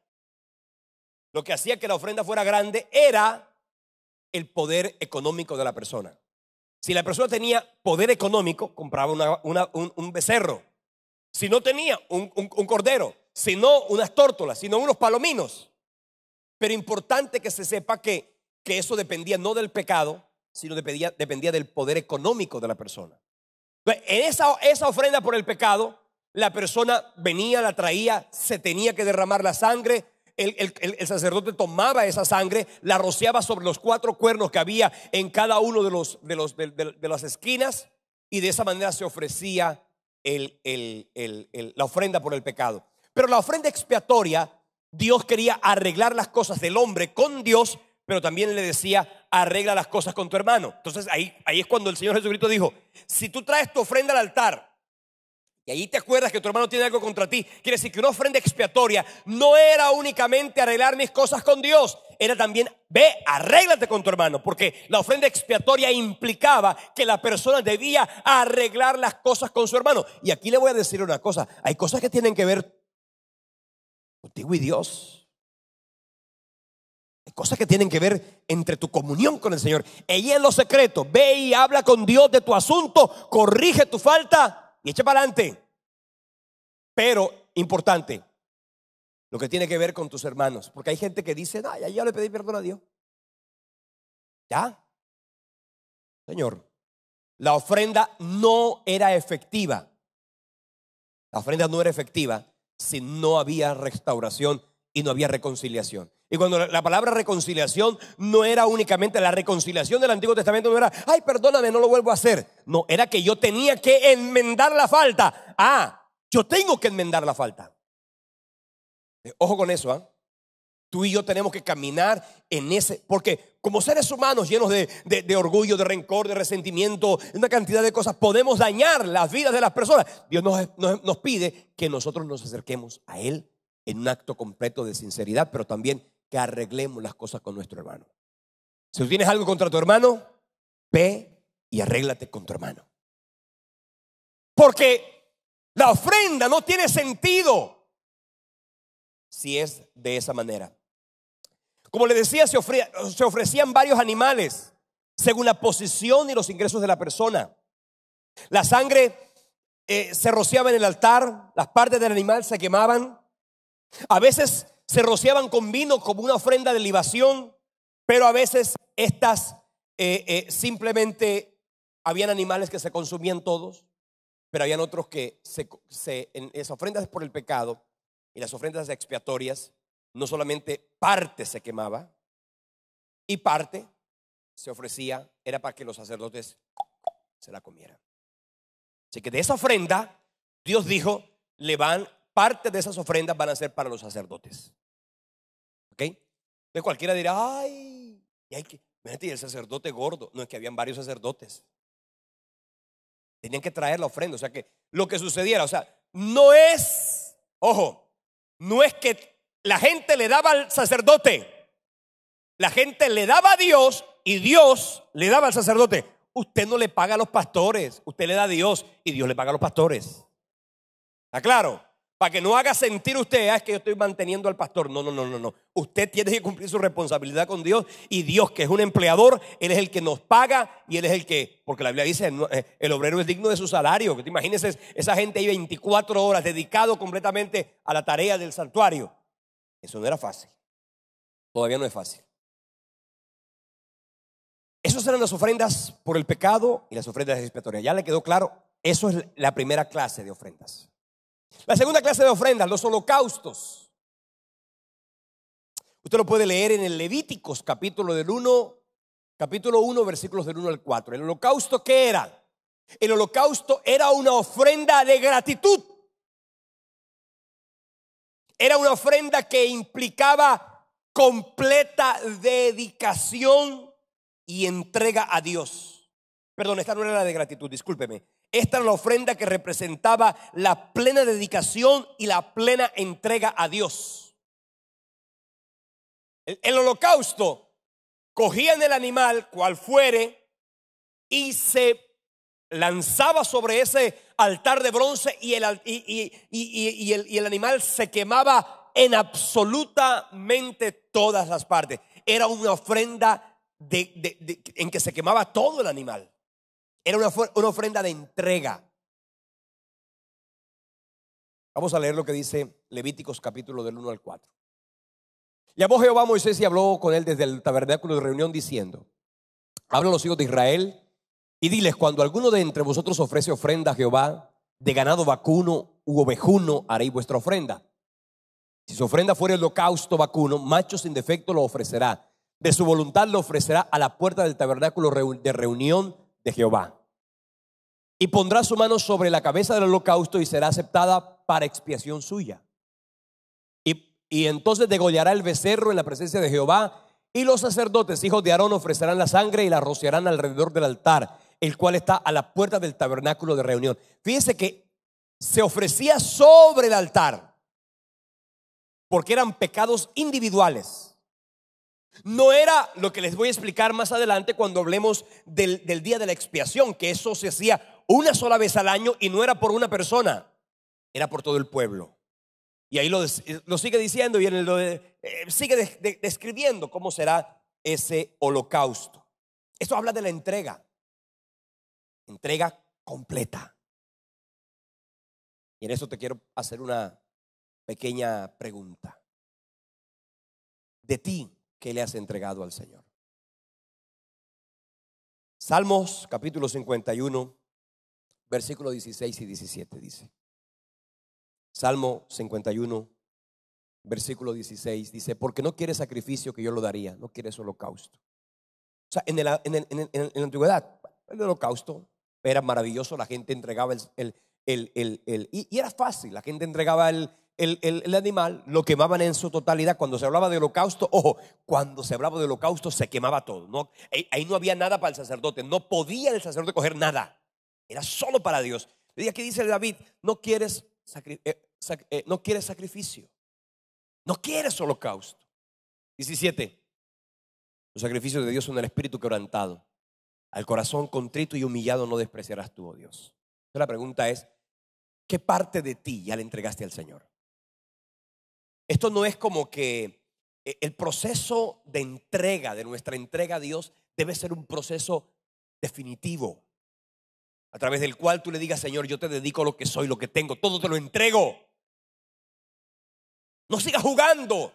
Lo que hacía que la ofrenda fuera grande era el poder económico de la persona. Si la persona tenía poder económico, compraba un becerro. Si no tenía, un cordero. Si no, unas tórtolas. Si no, unos palominos. Pero importante que se sepa que eso dependía no del pecado, sino dependía del poder económico de la persona. Entonces, en esa ofrenda por el pecado, la persona venía, la traía, se tenía que derramar la sangre. El sacerdote tomaba esa sangre, la rociaba sobre los 4 cuernos que había en cada uno de las esquinas, y de esa manera se ofrecía la ofrenda por el pecado. Pero la ofrenda expiatoria, Dios quería arreglar las cosas del hombre con Dios, pero también le decía: arregla las cosas con tu hermano. Entonces ahí es cuando el Señor Jesucristo dijo: si tú traes tu ofrenda al altar y ahí te acuerdas que tu hermano tiene algo contra ti, quiere decir que una ofrenda expiatoria no era únicamente arreglar mis cosas con Dios, era también: ve, arréglate con tu hermano, porque la ofrenda expiatoria implicaba que la persona debía arreglar las cosas con su hermano. Y aquí le voy a decir una cosa: hay cosas que tienen que ver contigo y Dios. Hay cosas que tienen que ver entre tu comunión con el Señor. Ella en lo secreto, ve y habla con Dios de tu asunto, corrige tu falta y echa para adelante. Pero importante, lo que tiene que ver con tus hermanos, porque hay gente que dice: no, ya le pedí perdón a Dios. ¿Ya? Señor, la ofrenda no era efectiva. La ofrenda no era efectiva si no había restauración y no había reconciliación. Y cuando la palabra reconciliación no era únicamente la reconciliación del Antiguo Testamento, no era, ay, perdóname, no lo vuelvo a hacer. No, era que yo tenía que enmendar la falta. Yo tengo que enmendar la falta. Ojo con eso, ¿ah? Tú y yo tenemos que caminar en ese, porque como seres humanos llenos de orgullo, de rencor, de resentimiento, una cantidad de cosas, podemos dañar las vidas de las personas. Dios nos pide que nosotros nos acerquemos a Él en un acto completo de sinceridad, pero también que arreglemos las cosas con nuestro hermano. Si tú tienes algo contra tu hermano, ve y arréglate con tu hermano. Porque la ofrenda no tiene sentido si es de esa manera. Como le decía, se ofrecían varios animales según la posición y los ingresos de la persona. La sangre se rociaba en el altar, las partes del animal se quemaban. A veces se rociaban con vino como una ofrenda de libación, pero a veces estas simplemente habían animales que se consumían todos, pero habían otros que en las ofrendas por el pecado y las ofrendas expiatorias, no solamente parte se quemaba y parte se ofrecía, era para que los sacerdotes se la comieran. Así que de esa ofrenda, Dios dijo, parte de esas ofrendas van a ser para los sacerdotes. ¿Ok? Entonces cualquiera dirá, ay, y el sacerdote gordo. No, es que habían varios sacerdotes. Tenían que traer la ofrenda. O sea que lo que sucediera, o sea, no es que la gente le daba al sacerdote. La gente le daba a Dios y Dios le daba al sacerdote. Usted no le paga a los pastores, usted le da a Dios y Dios le paga a los pastores. ¿Está claro? Para que no haga sentir usted, es que yo estoy manteniendo al pastor. No. Usted tiene que cumplir su responsabilidad con Dios y Dios, que es un empleador, Él es el que nos paga y Él es el que, porque la Biblia dice, el obrero es digno de su salario. Que te imagines esa gente ahí 24 horas dedicado completamente a la tarea del santuario. Eso no era fácil. Todavía no es fácil. Esas eran las ofrendas por el pecado y las ofrendas expiatorias. ¿Ya le quedó claro? Eso es la primera clase de ofrendas. La segunda clase de ofrendas, los holocaustos. Usted lo puede leer en el Levíticos capítulo 1, versículos del 1 al 4. ¿El holocausto qué era? El holocausto era una ofrenda de gratitud. Era una ofrenda que implicaba completa dedicación y entrega a Dios. Perdón, esta no era la de gratitud, discúlpeme. Esta era la ofrenda que representaba la plena dedicación y la plena entrega a Dios. El holocausto, cogían el animal, cual fuere, y se lanzaba sobre ese altar de bronce y el animal se quemaba en absolutamente todas las partes. Era una ofrenda en que se quemaba todo el animal. Era una ofrenda de entrega. Vamos a leer lo que dice Levíticos capítulo del 1 al 4. Llamó Jehová a Moisés y habló con él desde el tabernáculo de reunión diciendo: habla a los hijos de Israel y diles: cuando alguno de entre vosotros ofrece ofrenda a Jehová de ganado vacuno u ovejuno, haréis vuestra ofrenda. Si su ofrenda fuera el holocausto vacuno, macho sin defecto lo ofrecerá. De su voluntad lo ofrecerá a la puerta del tabernáculo de reunión de Jehová. Y pondrá su mano sobre la cabeza del holocausto y será aceptada para expiación suya. Y entonces degollará el becerro en la presencia de Jehová. Y los sacerdotes, hijos de Aarón, ofrecerán la sangre y la rociarán alrededor del altar, el cual está a la puerta del tabernáculo de reunión. Fíjense que se ofrecía sobre el altar, porque eran pecados individuales. No era lo que les voy a explicar más adelante cuando hablemos del día de la expiación, que eso se hacía una sola vez al año y no era por una persona, era por todo el pueblo. Y ahí lo sigue diciendo y sigue describiendo cómo será ese holocausto. Esto habla de la entrega completa. Y en eso te quiero hacer una pequeña pregunta. De ti, ¿qué le has entregado al Señor? Salmos capítulo 51, versículos 16 y 17 dice. Salmo 51, versículo 16 dice: porque no quieres sacrificio que yo lo daría, no quieres holocausto. O sea, en la antigüedad, el holocausto era maravilloso, la gente entregaba y era fácil, la gente entregaba el animal, lo quemaban en su totalidad. Cuando se hablaba de holocausto, ojo, cuando se hablaba de holocausto se quemaba todo, ¿no? Ahí no había nada para el sacerdote, no podía el sacerdote coger nada, era solo para Dios. Y aquí dice David: no quieres sacrificio, no quieres holocausto. 17. Los sacrificios de Dios son el espíritu quebrantado, al corazón contrito y humillado no despreciarás tú, oh Dios. Entonces la pregunta es: ¿qué parte de ti ya le entregaste al Señor? Esto no es como que el proceso de entrega, de nuestra entrega a Dios, debe ser un proceso definitivo, a través del cual tú le digas: Señor, yo te dedico lo que soy, lo que tengo, todo te lo entrego. No sigas jugando.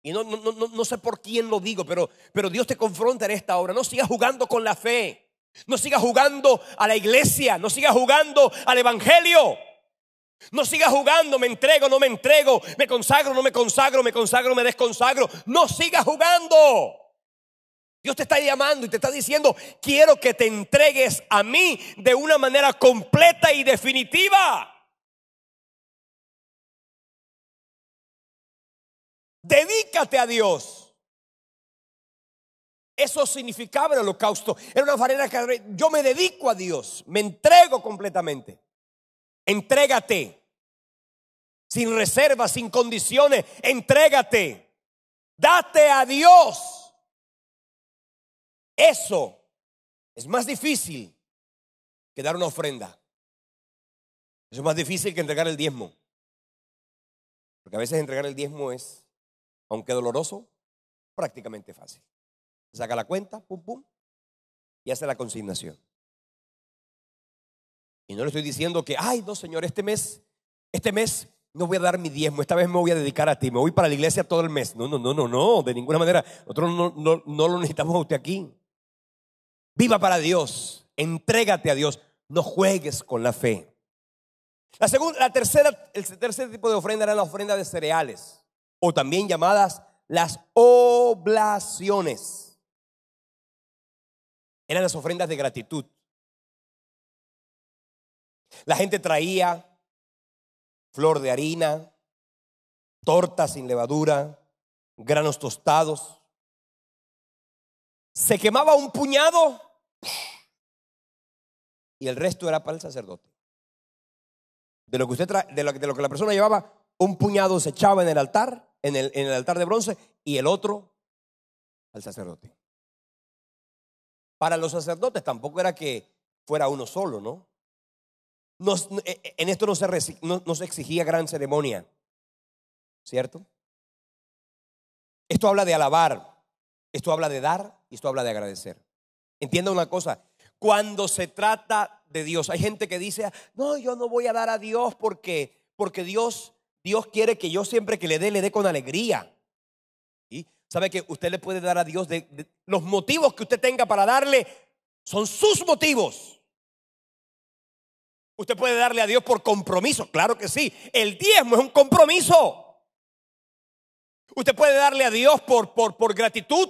Y no sé por quién lo digo, pero Dios te confronta en esta hora. No sigas jugando con la fe. No sigas jugando a la iglesia. No sigas jugando al evangelio. No sigas jugando, me entrego, no me entrego, me consagro, no me consagro, me consagro, me desconsagro. No sigas jugando. Dios te está llamando y te está diciendo: quiero que te entregues a mí de una manera completa y definitiva. Dedícate a Dios. Eso significaba el holocausto. Era una manera que yo me dedico a Dios, me entrego completamente. Entrégate, sin reservas, sin condiciones. Entrégate, date a Dios. Eso es más difícil que dar una ofrenda. Eso es más difícil que entregar el diezmo, porque a veces entregar el diezmo es, aunque doloroso, prácticamente fácil. Saca la cuenta, pum, pum, y hace la consignación. Y no le estoy diciendo que, ay, no, Señor, este mes no voy a dar mi diezmo, esta vez me voy a dedicar a ti, me voy para la iglesia todo el mes. No, de ninguna manera. Nosotros no lo necesitamos a usted aquí. Viva para Dios, entrégate a Dios, no juegues con la fe. El tercer tipo de ofrenda era la ofrenda de cereales, o también llamadas las oblaciones. Eran las ofrendas de gratitud. La gente traía flor de harina, torta sin levadura, granos tostados. Se quemaba un puñado y el resto era para el sacerdote. De lo que la persona llevaba, un puñado se echaba en el altar, en el altar de bronce, y el otro al sacerdote. Para los sacerdotes tampoco era que fuera uno solo, ¿no? En esto no se exigía gran ceremonia, ¿cierto? Esto habla de alabar, esto habla de dar y esto habla de agradecer. Entienda una cosa: cuando se trata de Dios, hay gente que dice: no, yo no voy a dar a Dios porque Dios quiere que yo siempre que le dé con alegría. ¿Sí? ¿Sabe que usted le puede dar a Dios los motivos que usted tenga para darle? Son sus motivos. Usted puede darle a Dios por compromiso, claro que sí. El diezmo es un compromiso. Usted puede darle a Dios por gratitud.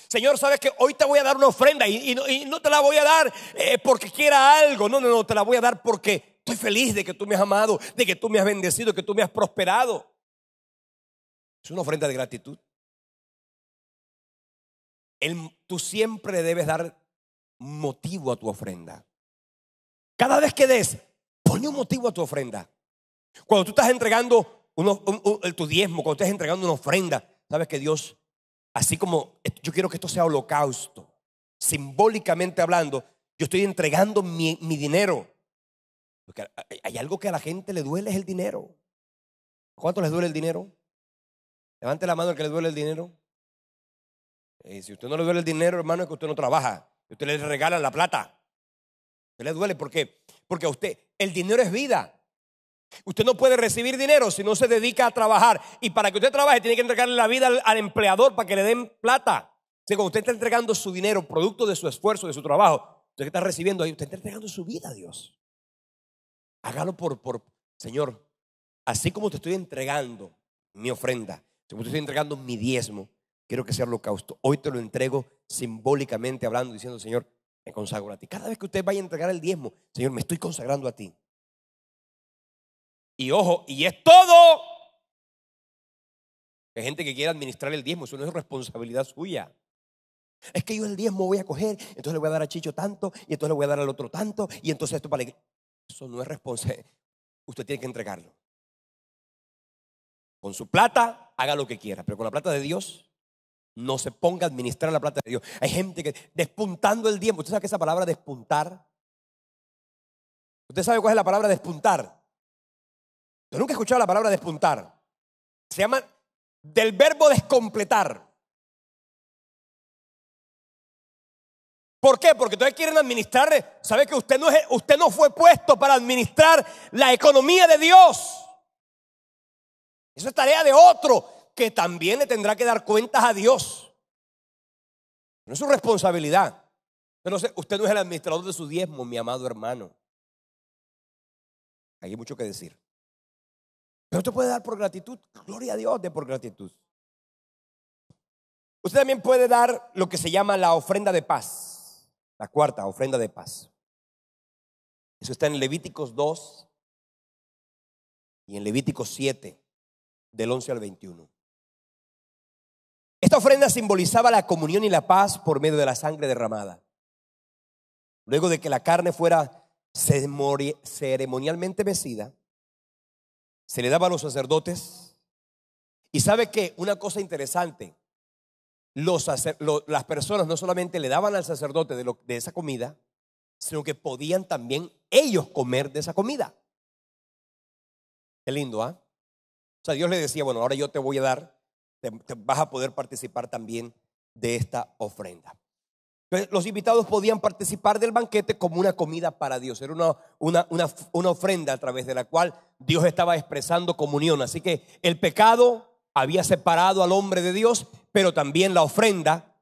Señor, sabes que hoy te voy a dar una ofrenda y no te la voy a dar porque quiera algo. No, te la voy a dar porque estoy feliz de que tú me has amado, de que tú me has bendecido, que tú me has prosperado. Es una ofrenda de gratitud. Tú siempre debes dar motivo a tu ofrenda. Cada vez que des, ponle un motivo a tu ofrenda. Cuando tú estás entregando tu diezmo, cuando estás entregando una ofrenda, sabes que Dios, así como yo quiero que esto sea holocausto, simbólicamente hablando, yo estoy entregando mi dinero. Porque hay algo que a la gente le duele, es el dinero. ¿Cuánto les duele el dinero? Levante la mano el que le duele el dinero. Si a usted no le duele el dinero, hermano, es que usted no trabaja. Usted le regalan la plata. ¿Qué le duele? ¿Por qué? Porque a usted el dinero es vida. Usted no puede recibir dinero si no se dedica a trabajar. Y para que usted trabaje tiene que entregarle la vida al empleador para que le den plata. sea, cuando usted está entregando su dinero, producto de su esfuerzo, de su trabajo, usted que está recibiendo ahí, usted está entregando su vida a Dios. Hágalo Señor, así como te estoy entregando mi ofrenda, como te estoy entregando mi diezmo, quiero que sea holocausto. Hoy te lo entrego simbólicamente hablando, diciendo, Señor, me consagro a ti. Cada vez que usted vaya a entregar el diezmo, Señor, me estoy consagrando a ti. Y ojo, y es todo. Hay gente que quiere administrar el diezmo, eso no es responsabilidad suya. Es que yo el diezmo voy a coger, entonces le voy a dar a Chicho tanto, y entonces le voy a dar al otro tanto, y entonces esto para la iglesia. Eso no es responsabilidad. Usted tiene que entregarlo. Con su plata, haga lo que quiera, pero con la plata de Dios, no se ponga a administrar la plata de Dios. Hay gente que despuntando el diezmo. ¿Usted sabe qué es esa palabra despuntar? ¿Usted sabe cuál es la palabra despuntar? Yo nunca he escuchado la palabra despuntar. Se llama del verbo descompletar. ¿Por qué? Porque ustedes quieren administrar. ¿Sabe que usted no fue puesto para administrar la economía de Dios? Eso es tarea de otro que también le tendrá que dar cuentas a Dios. No es su responsabilidad. Usted no es el administrador de su diezmo, mi amado hermano. Hay mucho que decir. Pero usted puede dar por gratitud. Gloria a Dios, de por gratitud. Usted también puede dar lo que se llama la ofrenda de paz. La cuarta, ofrenda de paz. Eso está en Levíticos 2 y en Levíticos 7, del 11 al 21. Esta ofrenda simbolizaba la comunión y la paz por medio de la sangre derramada. Luego de que la carne fuera ceremonialmente mecida, se le daba a los sacerdotes. Y sabe que una cosa interesante, las personas no solamente le daban al sacerdote de esa comida, sino que podían también ellos comer de esa comida. Qué lindo, ¿ah? O sea, Dios le decía, bueno, ahora yo te voy a dar, te vas a poder participar también de esta ofrenda. Entonces, los invitados podían participar del banquete como una comida para Dios. Era una ofrenda a través de la cual Dios estaba expresando comunión. Así que el pecado había separado al hombre de Dios, pero también la ofrenda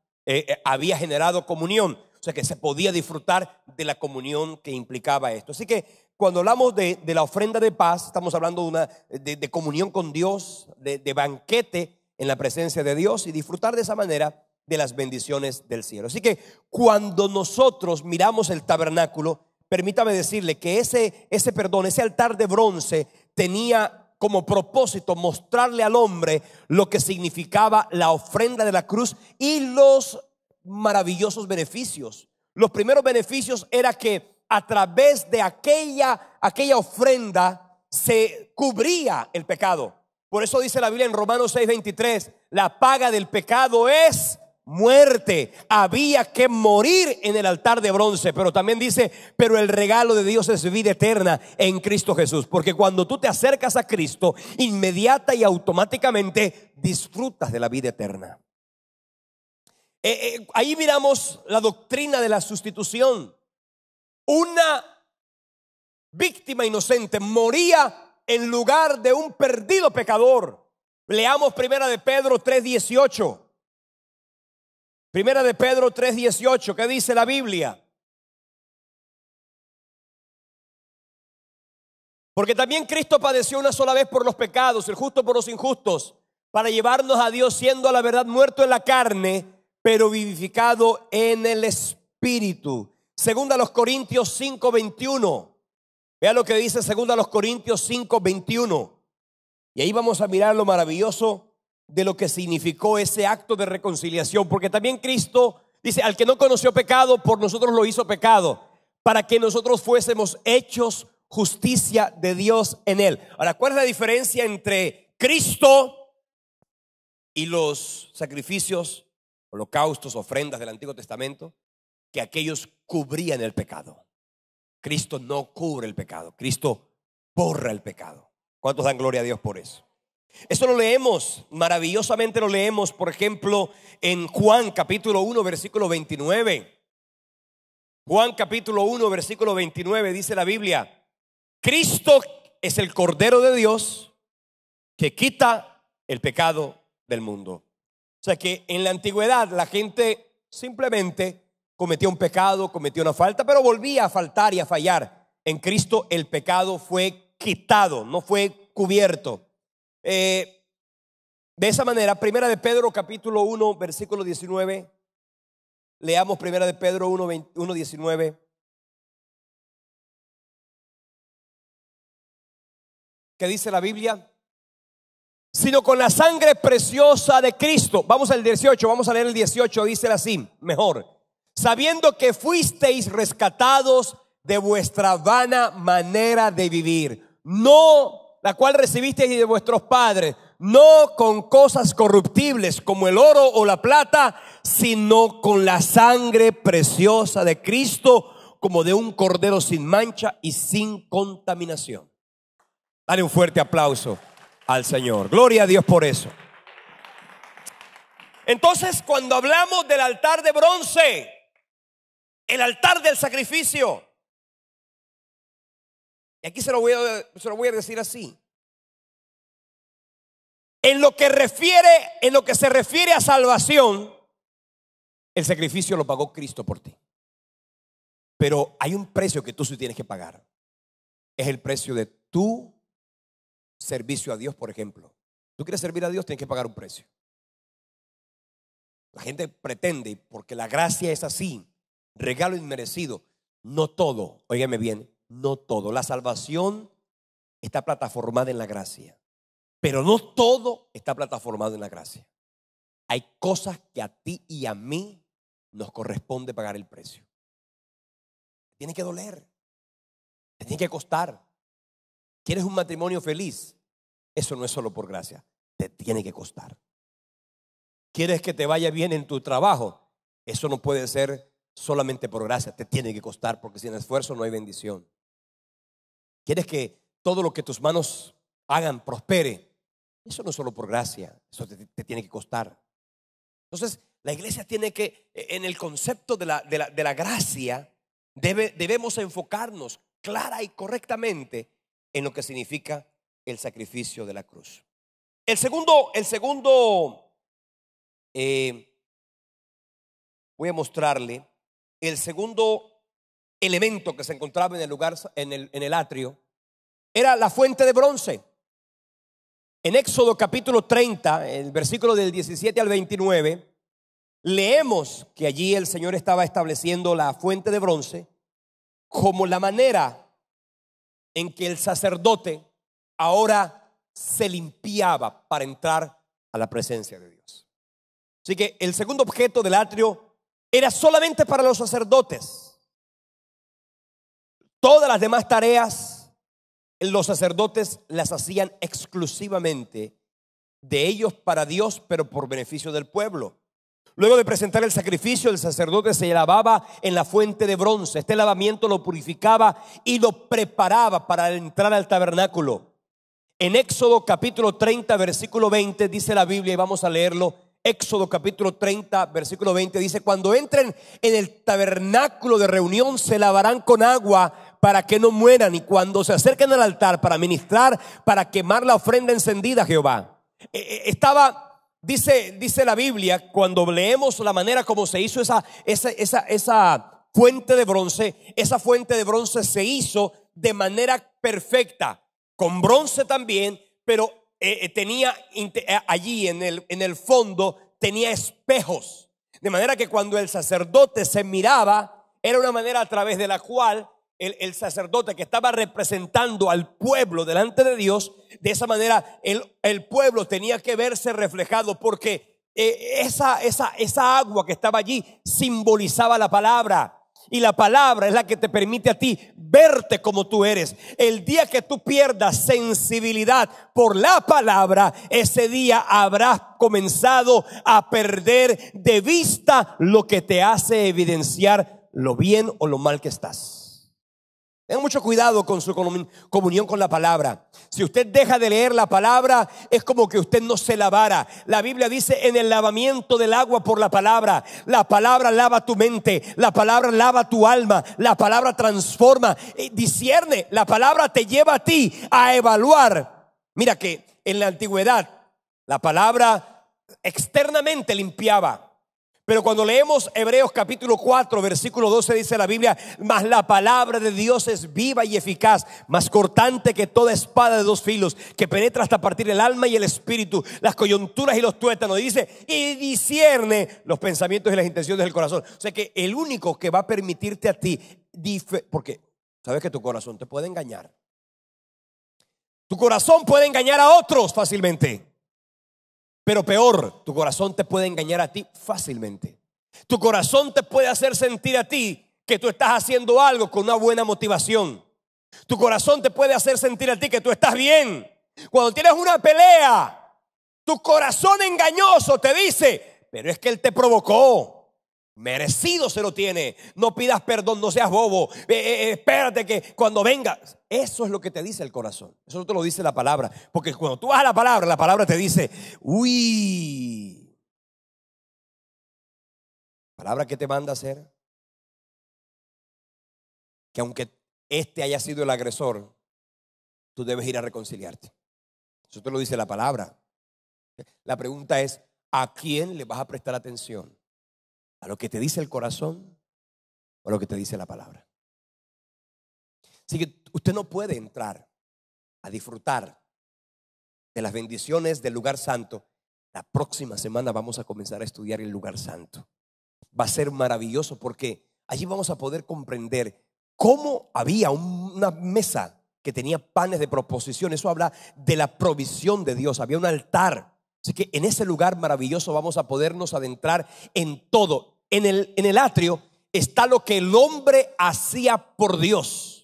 había generado comunión. O sea que se podía disfrutar de la comunión que implicaba esto. Así que cuando hablamos de la ofrenda de paz, estamos hablando de comunión con Dios, de banquete en la presencia de Dios y disfrutar de esa manera de las bendiciones del cielo. Así que cuando nosotros miramos el tabernáculo, permítame decirle que ese altar de bronce tenía como propósito mostrarle al hombre lo que significaba la ofrenda de la cruz y los maravillosos beneficios. Los primeros beneficios era que a través de aquella ofrenda se cubría el pecado. Por eso dice la Biblia en Romanos 6:23, la paga del pecado es muerte. Había que morir en el altar de bronce, pero también dice, pero el regalo de Dios es vida eterna en Cristo Jesús. Porque cuando tú te acercas a Cristo, inmediata y automáticamente disfrutas de la vida eterna. Ahí miramos la doctrina de la sustitución. Una víctima inocente moría en lugar de un perdido pecador. Leamos Primera de Pedro 3:18. Primera de Pedro 3:18, ¿qué dice la Biblia? Porque también Cristo padeció una sola vez por los pecados, el justo por los injustos, para llevarnos a Dios, siendo a la verdad muerto en la carne, pero vivificado en el Espíritu. Segunda a los Corintios 5:21. Vea lo que dice segunda a los Corintios 5:21. Y ahí vamos a mirar lo maravilloso de lo que significó ese acto de reconciliación. Porque también Cristo dice, al que no conoció pecado, por nosotros lo hizo pecado, para que nosotros fuésemos hechos justicia de Dios en él. Ahora, ¿cuál es la diferencia entre Cristo y los sacrificios, holocaustos, ofrendas del Antiguo Testamento? Que aquellos cubrían el pecado. Cristo no cubre el pecado, Cristo borra el pecado. ¿Cuántos dan gloria a Dios por eso? Eso lo leemos, maravillosamente lo leemos, por ejemplo, en Juan capítulo 1, versículo 29. Juan capítulo 1, versículo 29 dice la Biblia, Cristo es el Cordero de Dios que quita el pecado del mundo. O sea que en la antigüedad la gente simplemente cometía un pecado, cometía una falta, pero volvía a faltar y a fallar. En Cristo el pecado fue quitado, no fue cubierto. De esa manera, Primera de Pedro capítulo 1 versículo 19. Leamos Primera de Pedro 1, 19. ¿Qué dice la Biblia? Sino con la sangre preciosa de Cristo. Vamos al 18, vamos a leer el 18, dice así, mejor. Sabiendo que fuisteis rescatados de vuestra vana manera de vivir, no la cual recibisteis de vuestros padres, no con cosas corruptibles como el oro o la plata, sino con la sangre preciosa de Cristo, como de un cordero sin mancha y sin contaminación. Dale un fuerte aplauso al Señor. Gloria a Dios por eso. Entonces, cuando hablamos del altar de bronce, el altar del sacrificio, y aquí se lo voy a decir así. En lo que se refiere a salvación, el sacrificio lo pagó Cristo por ti. Pero hay un precio que tú sí tienes que pagar. Es el precio de tu servicio a Dios, por ejemplo. Tú quieres servir a Dios, tienes que pagar un precio. La gente pretende, porque la gracia es así, regalo inmerecido. No todo, óigame bien, no todo. La salvación está plataformada en la gracia, pero no todo está plataformado en la gracia. Hay cosas que a ti y a mí nos corresponde pagar el precio. Tiene que doler, te tiene que costar. ¿Quieres un matrimonio feliz? Eso no es solo por gracia, te tiene que costar. ¿Quieres que te vaya bien en tu trabajo? Eso no puede ser solamente por gracia, te tiene que costar, porque sin esfuerzo no hay bendición. ¿Quieres que todo lo que tus manos hagan prospere? Eso no es solo por gracia, eso te tiene que costar. Entonces, la iglesia tiene que, en el concepto de la gracia, debemos enfocarnos clara y correctamente en lo que significa el sacrificio de la cruz. El segundo, voy a mostrarle el segundo elemento que se encontraba en el lugar, en el atrio, era la fuente de bronce. En Éxodo capítulo 30, el versículo del 17 al 29, leemos que allí el Señor estaba estableciendo la fuente de bronce como la manera en que el sacerdote ahora se limpiaba para entrar a la presencia de Dios. Así que el segundo objeto del atrio era solamente para los sacerdotes. Todas las demás tareas los sacerdotes las hacían exclusivamente de ellos para Dios, pero por beneficio del pueblo. Luego de presentar el sacrificio, el sacerdote se lavaba en la fuente de bronce. Este lavamiento lo purificaba y lo preparaba para entrar al tabernáculo. En Éxodo capítulo 30, versículo 20, dice la Biblia, y vamos a leerlo. Éxodo capítulo 30, versículo 20 dice: cuando entren en el tabernáculo de reunión se lavarán con agua para que no mueran, y cuando se acerquen al altar para ministrar, para quemar la ofrenda encendida a Jehová. Dice la Biblia, cuando leemos la manera como se hizo esa fuente de bronce, esa fuente de bronce se hizo de manera perfecta, con bronce también, pero tenía allí en el fondo tenía espejos, de manera que cuando el sacerdote se miraba, era una manera a través de la cual el sacerdote que estaba representando al pueblo delante de Dios, de esa manera el pueblo tenía que verse reflejado, porque esa agua que estaba allí simbolizaba la palabra. Y la palabra es la que te permite a ti verte como tú eres. El día que tú pierdas sensibilidad por la palabra, ese día habrás comenzado a perder de vista lo que te hace evidenciar lo bien o lo mal que estás. Tengan mucho cuidado con su comunión con la palabra. Si usted deja de leer la palabra, es como que usted no se lavara. La Biblia dice: en el lavamiento del agua por la palabra lava tu mente, la palabra lava tu alma, la palabra transforma, discierne, la palabra te lleva a ti a evaluar. Mira que en la antigüedad la palabra externamente limpiaba. Pero cuando leemos Hebreos capítulo 4, versículo 12, dice la Biblia: mas la palabra de Dios es viva y eficaz, más cortante que toda espada de dos filos, que penetra hasta partir el alma y el espíritu, las coyunturas y los tuétanos. Y dice, y discierne los pensamientos y las intenciones del corazón. O sea que el único que va a permitirte a ti, porque sabes que tu corazón te puede engañar. Tu corazón puede engañar a otros fácilmente. Pero peor, tu corazón te puede engañar a ti fácilmente. Tu corazón te puede hacer sentir a ti que tú estás haciendo algo con una buena motivación. Tu corazón te puede hacer sentir a ti que tú estás bien. Cuando tienes una pelea, tu corazón engañoso te dice: pero es que él te provocó. Merecido se lo tiene. No pidas perdón, no seas bobo. Espérate que cuando vengas. Eso es lo que te dice el corazón. Eso no te lo dice la palabra. Porque cuando tú vas a la palabra te dice: uy. ¿Palabra que te manda a hacer? Que aunque este haya sido el agresor, tú debes ir a reconciliarte. Eso te lo dice la palabra. La pregunta es: ¿a quién le vas a prestar atención? ¿A lo que te dice el corazón o a lo que te dice la palabra? Así que usted no puede entrar a disfrutar de las bendiciones del lugar santo. La próxima semana vamos a comenzar a estudiar el lugar santo. Va a ser maravilloso porque allí vamos a poder comprender cómo había una mesa que tenía panes de proposición. Eso habla de la provisión de Dios. Había un altar. Así que en ese lugar maravilloso vamos a podernos adentrar en todo. En el atrio está lo que el hombre hacía por Dios.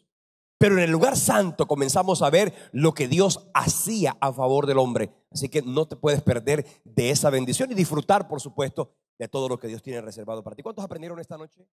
Pero en el lugar santo comenzamos a ver lo que Dios hacía a favor del hombre. Así que no te puedes perder de esa bendición y disfrutar, por supuesto, de todo lo que Dios tiene reservado para ti. ¿Cuántos aprendieron esta noche?